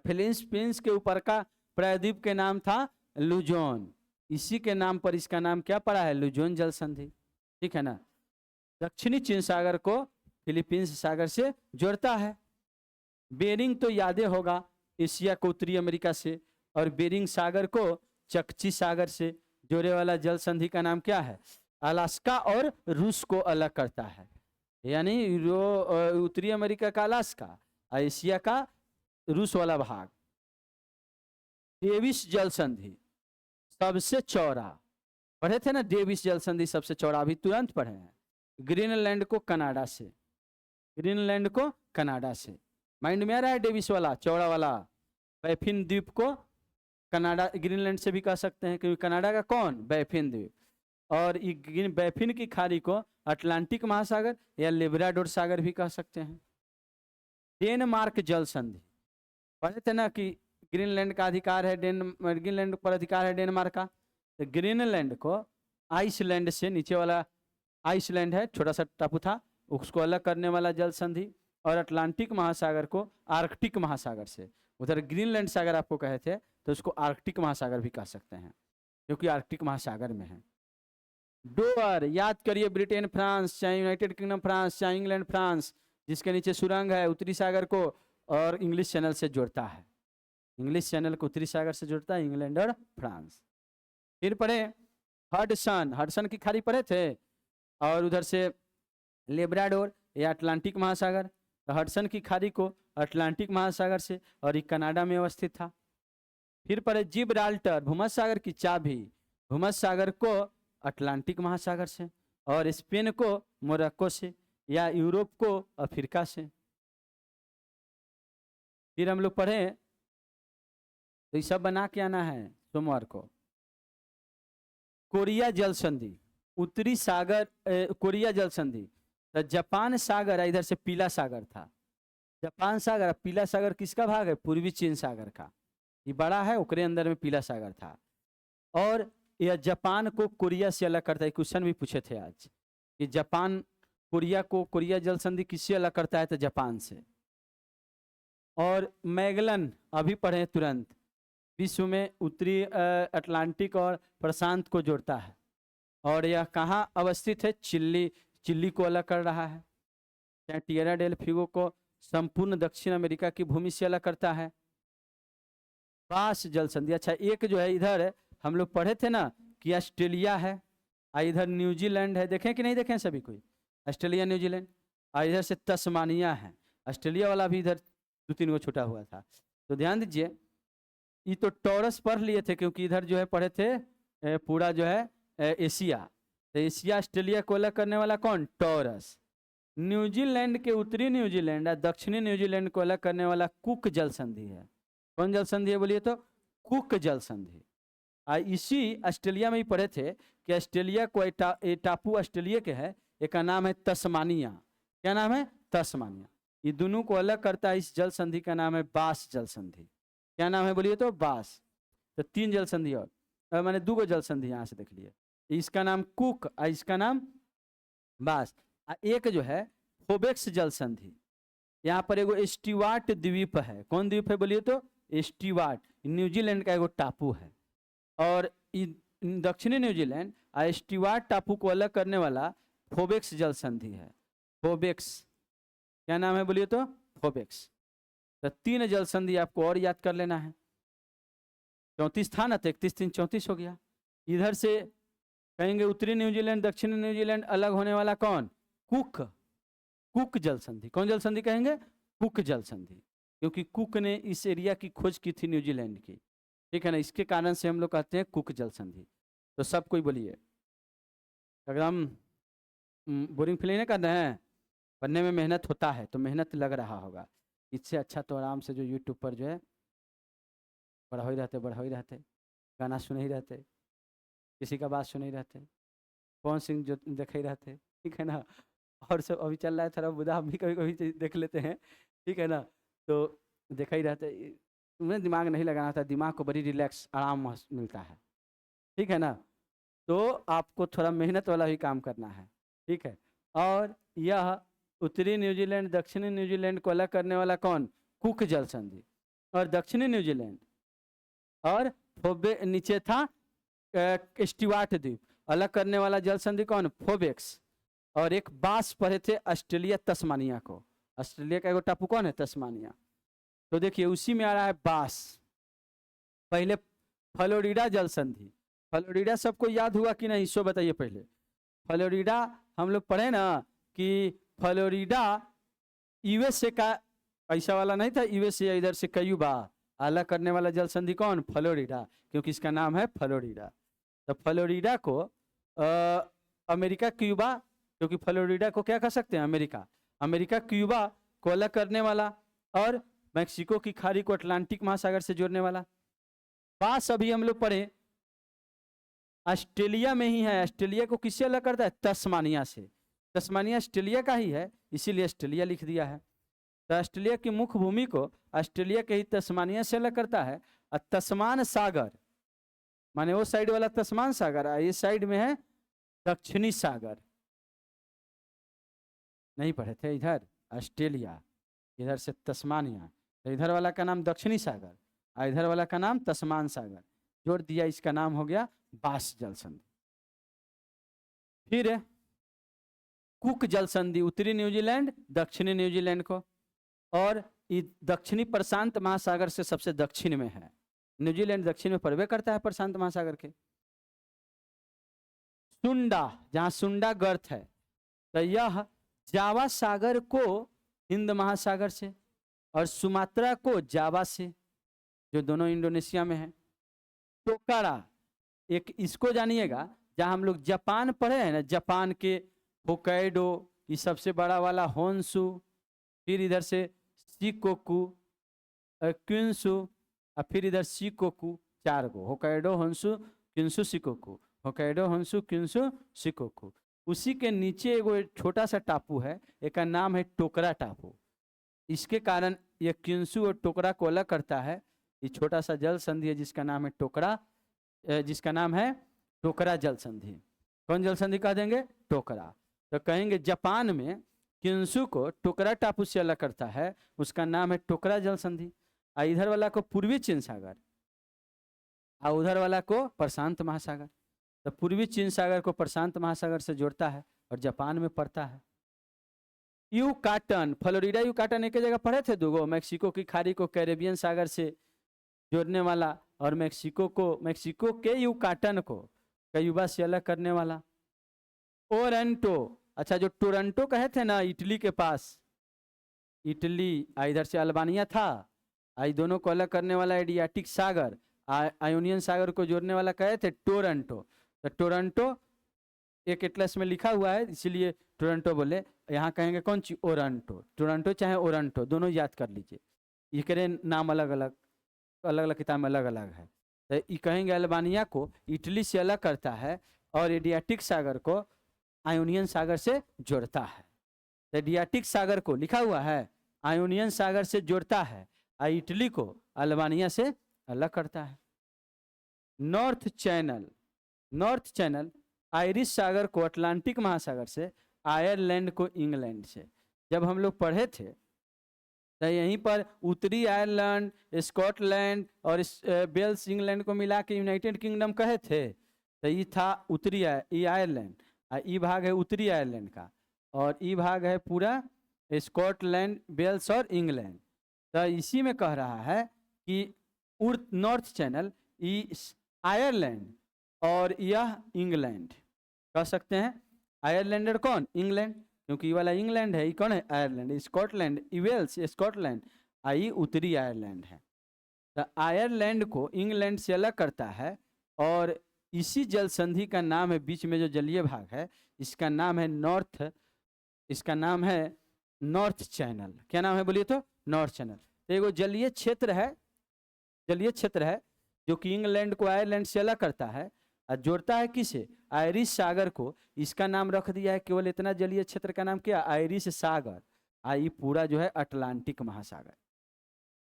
फिलीपींस के ऊपर का प्रायद्वीप के नाम था लुजोन, इसी के नाम पर इसका नाम क्या पड़ा है? लुजोन जल संधि, ठीक है ना? दक्षिणी चीन सागर को फिलीपींस सागर से जोड़ता है। बेरिंग तो यादें होगा, एशिया को उत्तरी अमेरिका से और बेरिंग सागर को चकची सागर से जोड़े वाला जल संधि का नाम क्या है? अलास्का और रूस को अलग करता है, यानी उत्तरी अमेरिका का अलास्का, एशिया का रूस वाला भाग। डेविस जल संधि सबसे चौड़ा, पढ़े थे ना? डेविस जल संधि सबसे चौड़ा, अभी तुरंत पढ़े हैं। ग्रीनलैंड को कनाडा से, ग्रीनलैंड को कनाडा से, माइंड में आ रहा है? डेविस वाला चौड़ा वाला। बैफिन द्वीप को कनाडा ग्रीनलैंड से भी कह सकते हैं, क्योंकि कनाडा का कौन? बैफिन द्वीप। और बैफिन की खाड़ी को अटलांटिक महासागर या लेब्राडोर सागर भी कह सकते हैं। डेनमार्क जल संधि पढ़े थे ना कि ग्रीनलैंड का अधिकार है, ग्रीनलैंड पर अधिकार है डेनमार्क का। तो ग्रीनलैंड को आइसलैंड से, नीचे वाला आइसलैंड है छोटा सा टापू था, उसको अलग करने वाला जल संधि। और अटलांटिक महासागर को आर्कटिक महासागर से, उधर ग्रीनलैंड सागर आपको कहे थे तो उसको आर्कटिक महासागर भी कह सकते हैं, क्योंकि आर्कटिक महासागर में है। डोवर याद करिए, ब्रिटेन फ्रांस, चाहे यूनाइटेड किंगडम फ्रांस, चाहे इंग्लैंड फ्रांस, जिसके नीचे सुरंग है, उत्तरी सागर को और इंग्लिश चैनल से जोड़ता है, इंग्लिश चैनल को उत्तरी सागर से जोड़ता है, इंग्लैंड और फ्रांस। फिर पढ़े हडसन, हडसन की खाड़ी पढ़े थे, और उधर से लेब्राडोर या अटलांटिक महासागर। तो हडसन की खाड़ी को अटलांटिक महासागर से, और ये कनाडा में अवस्थित था। फिर पढ़े जिब्राल्टर, भूमध्य सागर की चाबी, भूमध्य सागर को अटलांटिक महासागर से, और स्पेन को मोरक्को से, या यूरोप को अफ्रीका से। फिर हम लोग पढ़े, तो ये सब बना के आना है सोमवार को। कोरिया जल संधि, उत्तरी सागर कोरिया जल संधि, तो जापान सागर है, इधर से पीला सागर था, जापान सागर, पीला सागर किसका भाग है? पूर्वी चीन सागर का, ये बड़ा है, उकरे अंदर में पीला सागर था। और यह जापान को कोरिया से अलग करता है, क्वेश्चन भी पूछे थे आज कि जापान कोरिया को, कोरिया जल संधि किससे अलग करता है? तो जापान से। और मैगलन अभी पढ़े तुरंत, विश्व में उत्तरी अटलांटिक और प्रशांत को जोड़ता है, और यह कहाँ अवस्थित है? चिली, चिली को अलग कर रहा है। टिएरा डेल फ्यूगो को संपूर्ण दक्षिण अमेरिका की भूमि से अलग करता है। बास जल संधि, अच्छा एक जो है इधर हम लोग पढ़े थे ना कि ऑस्ट्रेलिया है, इधर न्यूजीलैंड है, देखें कि नहीं देखें सभी कोई? ऑस्ट्रेलिया न्यूजीलैंड, और इधर से तस्मानिया है, ऑस्ट्रेलिया वाला भी इधर 2-3 को छूटा हुआ था। तो ध्यान दीजिए, ये तो टॉरस पढ़ लिए थे, क्योंकि इधर जो है पढ़े थे पूरा जो है एशिया, तो एशिया ऑस्ट्रेलिया को अलग करने वाला कौन? टॉरस। न्यूजीलैंड के उत्तरी न्यूजीलैंड और दक्षिणी न्यूजीलैंड को अलग करने वाला कुक जल संधि है। कौन जल संधि है बोलिए तो? कुक जल संधि। इसी ऑस्ट्रेलिया में ही पढ़े थे कि ऑस्ट्रेलिया को टापू ऑस्ट्रेलिया के है, एक का नाम है तस्मानिया। क्या नाम है? तस्मानिया। ये दोनों को अलग करता है, इस जल संधि का नाम है बास जल संधि। क्या नाम है बोलिए तो? बास। तो 3 जल संधि और मैंने 2 जल संधि यहाँ से देख लिया, इसका नाम कुक और इसका नाम बास। एक जो है फोबेक्स जल संधि, यहाँ पर एगो स्टीवार्ट द्वीप है। कौन द्वीप है बोलिए तो? स्टीवार्ट, न्यूजीलैंड का एगो टापू है। और दक्षिणी न्यूजीलैंड और स्टीवार्ट टापू को अलग करने वाला फोबेक्स जल संधि है। फोबेक्स, क्या नाम है बोलिए तो? फोबेक्स। तो 3 जल संधि आपको और याद कर लेना है। 34 था ना, तो 31 3 34 हो गया। इधर से कहेंगे उत्तरी न्यूजीलैंड दक्षिणी न्यूजीलैंड अलग होने वाला कौन? कुक। कुक जल संधि। कौन जल संधि कहेंगे? कुक जल संधि, क्योंकि कुक ने इस एरिया की खोज की थी न्यूजीलैंड की, ठीक है ना, इसके कारण से हम लोग कहते हैं कुक जल संधि। तो सब कोई बोलिए। अगर हम बोरिंग फील नहीं कर रहे हैं, पढ़ने में मेहनत होता है तो मेहनत लग रहा होगा। इससे अच्छा तो आराम से जो यूट्यूब पर जो है बढ़ा ही रहते, गाना सुन ही रहते, किसी का बात सुन ही रहते, कौन सिंह जो देख ही रहते, ठीक है ना। और सब अभी चल रहा है थोड़ा बुधा, हम भी कभी कभी देख लेते हैं, ठीक है ना। तो देखा ही रहते, तुम्हें दिमाग नहीं लगाना था, दिमाग को बड़ी रिलैक्स आराम मिलता है, ठीक है ना। तो आपको थोड़ा मेहनत वाला भी काम करना है, ठीक है। और यह उत्तरी न्यूजीलैंड दक्षिणी न्यूजीलैंड को अलग करने वाला कौन? कुक जल संधि। और दक्षिणी न्यूजीलैंड और नीचे था स्टीवार्ट द्वीप, अलग करने वाला जल संधि कौन? फोबेक्स। और एक बास पढ़े थे ऑस्ट्रेलिया तस्मानिया को। ऑस्ट्रेलिया का एक टापू कौन है? तस्मानिया। तो देखिए उसी में आ रहा है बास। पहले फ्लोरिडा जल संधि। फ्लोरिडा सबको याद हुआ कि नहीं, सो बताइए पहले। फ्लोरिडा हम लोग पढ़े ना कि फ्लोरिडा यूएसए का ऐसा वाला नहीं था, यूएसए इधर से क्यूबा, अलग करने वाला जल संधि कौन? फ्लोरिडा, क्योंकि इसका नाम है फ्लोरिडा। तो फ्लोरिडा को अमेरिका क्यूबा, क्योंकि फ्लोरिडा को क्या कह सकते हैं? अमेरिका। अमेरिका क्यूबा को अलग करने वाला, और मैक्सिको की खाड़ी को अटलांटिक महासागर से जोड़ने वाला। बास अभी हम लोग पढ़े ऑस्ट्रेलिया में ही है। ऑस्ट्रेलिया को किससे अलग करता है? तस्मानिया से। तस्मानिया ऑस्ट्रेलिया का ही है, इसीलिए ऑस्ट्रेलिया लिख दिया है। तो ऑस्ट्रेलिया की मुख्य भूमि को ऑस्ट्रेलिया के ही तस्मानिया से अलग करता है। और तस्मान सागर माने वो साइड वाला तस्मान सागर, ये साइड में है दक्षिणी सागर। नहीं पढ़े थे इधर ऑस्ट्रेलिया, इधर से तस्मानिया, तो इधर वाला का नाम दक्षिणी सागर और इधर वाला का नाम तस्मान सागर, जोड़ दिया, इसका नाम हो गया बास जल संधि। फिर कुक जल संधि, उत्तरी न्यूजीलैंड दक्षिणी न्यूजीलैंड को, और दक्षिणी प्रशांत महासागर से सबसे दक्षिण में है। न्यूजीलैंड दक्षिण में पड़वे करता है प्रशांत महासागर के। सुंडा, जहां सुंडा गर्त है, तो यह जावा सागर को हिंद महासागर से और सुमात्रा को जावा से, जो दोनों इंडोनेशिया में है। टोकारा, एक इसको जानिएगा, जहां हम लोग जापान पढ़े हैं ना, जापान के होक्काइडो, ये सबसे बड़ा वाला होन्शु, फिर इधर से शिकोकू, क्विंसु, और फिर इधर शिकोकू, 4 गो, Hokkaido Honshu Kyushu Shikoku, Hokkaido Honshu Kyushu Shikoku. उसी के नीचे एगो छोटा सा टापू है, एक का नाम है टोकरा टापू। इसके कारण ये क्विंसु और टोकरा को अलग करता है। ये छोटा सा जल संधि है जिसका नाम है टोकरा, जिसका नाम है टोकरा जल संधि। कौन जल संधि कह देंगे? टोकरा। तो कहेंगे जापान में क्विंसु को टोकरा टापू से अलग करता है, उसका नाम है टोकरा जल संधि। और इधर वाला को पूर्वी चीन सागर और उधर वाला को प्रशांत महासागर। तो पूर्वी चीन सागर को प्रशांत महासागर से जोड़ता है और जापान में पड़ता है। यूकाटन, फ्लोरिडा यूकाटन एक जगह पढ़े थे, 2 गो, मैक्सिको की खाड़ी को कैरेबियन सागर से जोड़ने वाला, और मैक्सिको के यूकाटन को क्यूबा से अलग करने वाला। ओरेंटो, अच्छा जो टोरंटो कहे थे ना इटली के पास, इटली इधर से अल्बानिया था, आई दोनों को अलग करने वाला एडियाटिक सागर, आयोनियन सागर को जोड़ने वाला कहे थे टोरंटो। तो टोरंटो एक एटलस में लिखा हुआ है, इसीलिए टोरंटो बोले। यहाँ कहेंगे कौन सी? ओरंटो। टोरंटो चाहे ओरंटो, दोनों याद कर लीजिए, ये करें नाम अलग अलग किताब में अलग अलग है। तो ये कहेंगे अल्बानिया को इटली से अलग करता है और एडियाटिक सागर को आयोनियन सागर से जोड़ता है। तो एडियाटिक सागर को लिखा हुआ है आयोनियन सागर से जोड़ता है और इटली को अल्बानिया से अलग करता है। नॉर्थ चैनल आयरिश सागर को अटलांटिक महासागर से, आयरलैंड को इंग्लैंड से। जब हम लोग पढ़े थे तो यहीं पर उत्तरी आयरलैंड, स्कॉटलैंड और वेल्स इंग्लैंड को मिला के यूनाइटेड किंगडम कहे थे। तो ये था उत्तरी ये आयरलैंड, ई भाग है उत्तरी आयरलैंड का, और ई भाग है पूरा स्कॉटलैंड, वेल्स और इंग्लैंड। तो इसी में कह रहा है कि नॉर्थ चैनल आयरलैंड और यह इंग्लैंड कह सकते हैं। आयरलैंडर कौन? इंग्लैंड, क्योंकि ये वाला इंग्लैंड है, ये कौन है? आयरलैंड। स्कॉटलैंड, वेल्स, स्कॉटलैंड, आई उत्तरी आयरलैंड है। तो आयरलैंड को इंग्लैंड से अलग करता है, और इसी जल संधि का नाम है, बीच में जो जलीय भाग है इसका नाम है नॉर्थ, इसका नाम है नॉर्थ चैनल। क्या नाम है बोलिए तो? North channel. तो एगो जलीय क्षेत्र है, जलीय क्षेत्र है जो कि इंग्लैंड को आयरलैंड से अलग करता है और जोड़ता है किसे? आयरिश सागर को। इसका नाम रख दिया है केवल इतना जलीय क्षेत्र का नाम क्या? आयरिश सागर। ये पूरा जो है अटलांटिक महासागर,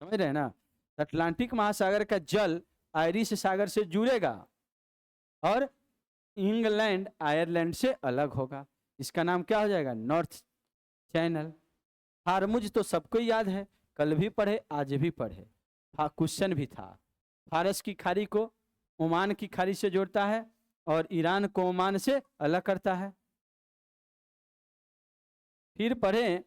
समझ रहे हैं ना? अटलांटिक महासागर का जल आयरिश सागर से जुड़ेगा और इंग्लैंड आयरलैंड से अलग होगा। इसका नाम क्या हो जाएगा? North channel. हार्मुज तो सबको याद है, कल भी पढ़े आज भी पढ़े, क्वेश्चन भी था। फारस की खाड़ी को ओमान की खाड़ी से जोड़ता है और ईरान को ओमान से अलग करता है। फिर पढ़े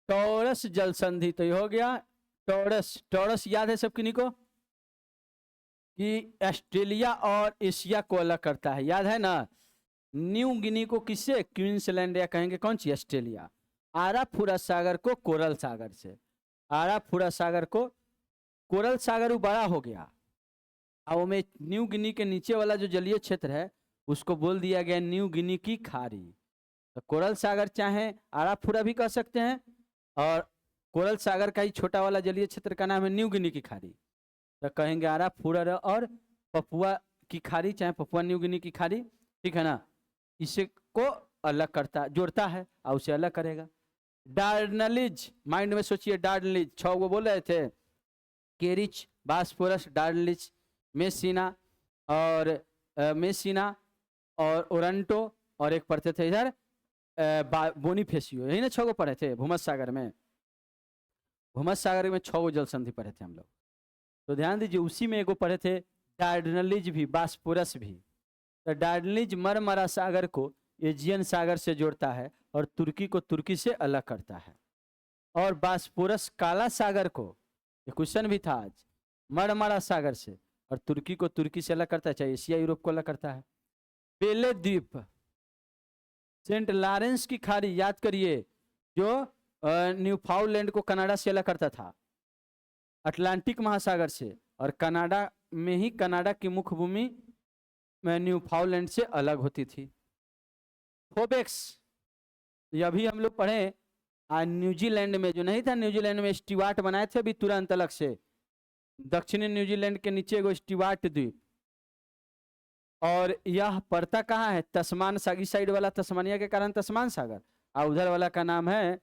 टॉरस जल संधि। तो ये हो गया टॉरस। टॉरस याद है सब किन्हीं को कि ऑस्ट्रेलिया और एशिया को अलग करता है, याद है ना? न्यू गिनी को किससे? क्वींसलैंड, या कहेंगे कौन सी? ऑस्ट्रेलिया। आराफुरा सागर को कोरल सागर से, आराफुरा सागर को कोरल सागर वो बड़ा हो गया, और में न्यू गिनी के नीचे वाला जो जलीय क्षेत्र है उसको बोल दिया गया न्यू गिनी की खाड़ी। तो कोरल सागर चाहे आराफुरा भी कह सकते हैं, और कोरल सागर का ही छोटा वाला जलीय क्षेत्र का नाम है न्यू गिनी की खाड़ी। तो कहेंगे आराफुरा और पपुआ की खाड़ी, चाहे पपुआ न्यू गिनी की खाड़ी, ठीक है ना? इसे को अलग करता, जोड़ता है और उसे अलग करेगा। डार्डनलिज, माइंड में सोचिए, डार्डनलिज 6 वो बोल रहे थे, केरिच, बास्फोरस, डार्डनलिज, मेसिना और मेसिना और ओरंटो, और एक पढ़ते थे इधर बोनीफेसियो। यही ना 6 को पढ़े थे भूमध्य सागर में। भूमध्य सागर में 6 जल संधि पढ़े थे हम लोग। तो ध्यान दीजिए, उसी में एगो पढ़े थे डार्डनलिज भी, बास्फोरस भी। तो डार्डनलिज मरमरा सागर को एजियन सागर से जोड़ता है और तुर्की को तुर्की से अलग करता है। और बास्फोरस काला सागर को, ये क्वेश्चन भी था आज, मरमरा सागर से और तुर्की को तुर्की से अलग करता है, चाहे एशिया यूरोप को अलग करता है। बेले द्वीप, सेंट लॉरेंस की खाड़ी याद करिए, जो न्यूफाउंडलैंड को कनाडा से अलग करता था, अटलांटिक महासागर से, और कनाडा में ही कनाडा की मुख्य भूमि में न्यूफाउंडलैंड से अलग होती थी। फोबेक्स, यह भी हम लोग पढ़े न्यूजीलैंड में, जो नहीं था न्यूजीलैंड में स्टीवार्ट बनाए थे अभी तुरंत अलग से, दक्षिणी न्यूजीलैंड के नीचे एगो स्टीवार्ट द्वीप, और यह पड़ता कहाँ है? तस्मान सागी साइड वाला तस्मानिया के कारण तस्मान सागर, और उधर वाला का नाम है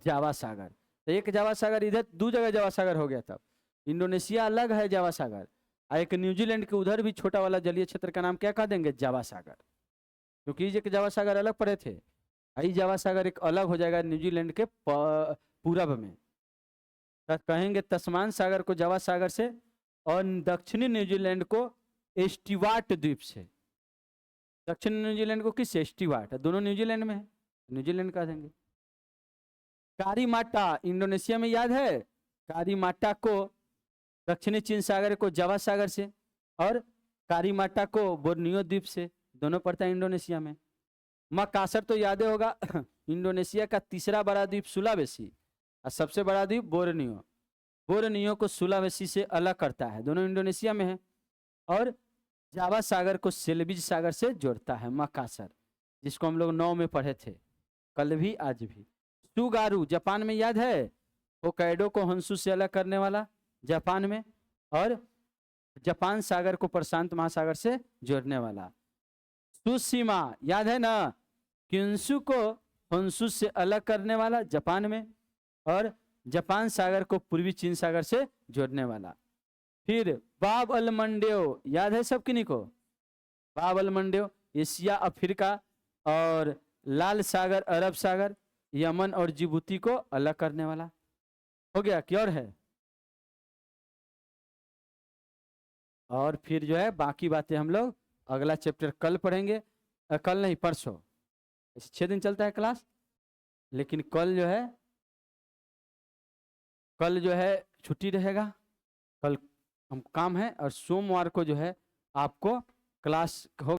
जावा सागर। तो एक जावा सागर इधर, 2 जगह जावा सागर हो गया। तब इंडोनेशिया अलग है जावा सागर, और एक न्यूजीलैंड के उधर भी छोटा वाला जलीय क्षेत्र का नाम क्या कह देंगे? जावा सागर, क्योंकि ये जावा सागर अलग पड़े थे, आई जावा सागर एक अलग हो जाएगा न्यूजीलैंड के पूरब में। तो कहेंगे तस्मान सागर को जावा सागर से, और दक्षिणी न्यूजीलैंड को स्टीवार्ट द्वीप से। दक्षिण न्यूजीलैंड को किससे? स्टीवार्ट, दोनों न्यूजीलैंड में है, न्यूजीलैंड कह देंगे। कारीमाटा इंडोनेशिया में, याद है? कारीमाटा को दक्षिणी चीन सागर को जावा सागर से, और कारीमाटा को बोर्नियो द्वीप से, दोनों पड़ता है इंडोनेशिया में। मकासर तो याद होगा इंडोनेशिया का तीसरा बड़ा द्वीप सुलावेसी, और सबसे बड़ा द्वीप बोर्नियो। बोर्नियो को सुलावेसी से अलग करता है, दोनों इंडोनेशिया में है। और जावा सागर को सेल्विज सागर से जोड़ता है मकासर, जिसको हम लोग 9 में पढ़े थे, कल भी आज भी। सुगारू जापान में, याद है? होक्काइडो को होन्शु से अलग करने वाला जापान में, और जापान सागर को प्रशांत महासागर से जोड़ने वाला। सुसीमा याद है ना? क्युंशु को होन्शु से अलग करने वाला जापान में, और जापान सागर को पूर्वी चीन सागर से जोड़ने वाला। फिर बाब अल मंडेव, याद है सब किन्हीं को? बाब अल मंडेव एशिया अफ्रीका और लाल सागर अरब सागर, यमन और जिबूती को अलग करने वाला। हो गया क्या? और है? और फिर जो है बाकी बातें हम लोग अगला चैप्टर कल पढ़ेंगे। कल नहीं, परसों। 6 दिन चलता है क्लास, लेकिन कल जो है छुट्टी रहेगा। कल हम काम है, और सोमवार को जो है आपको क्लास हो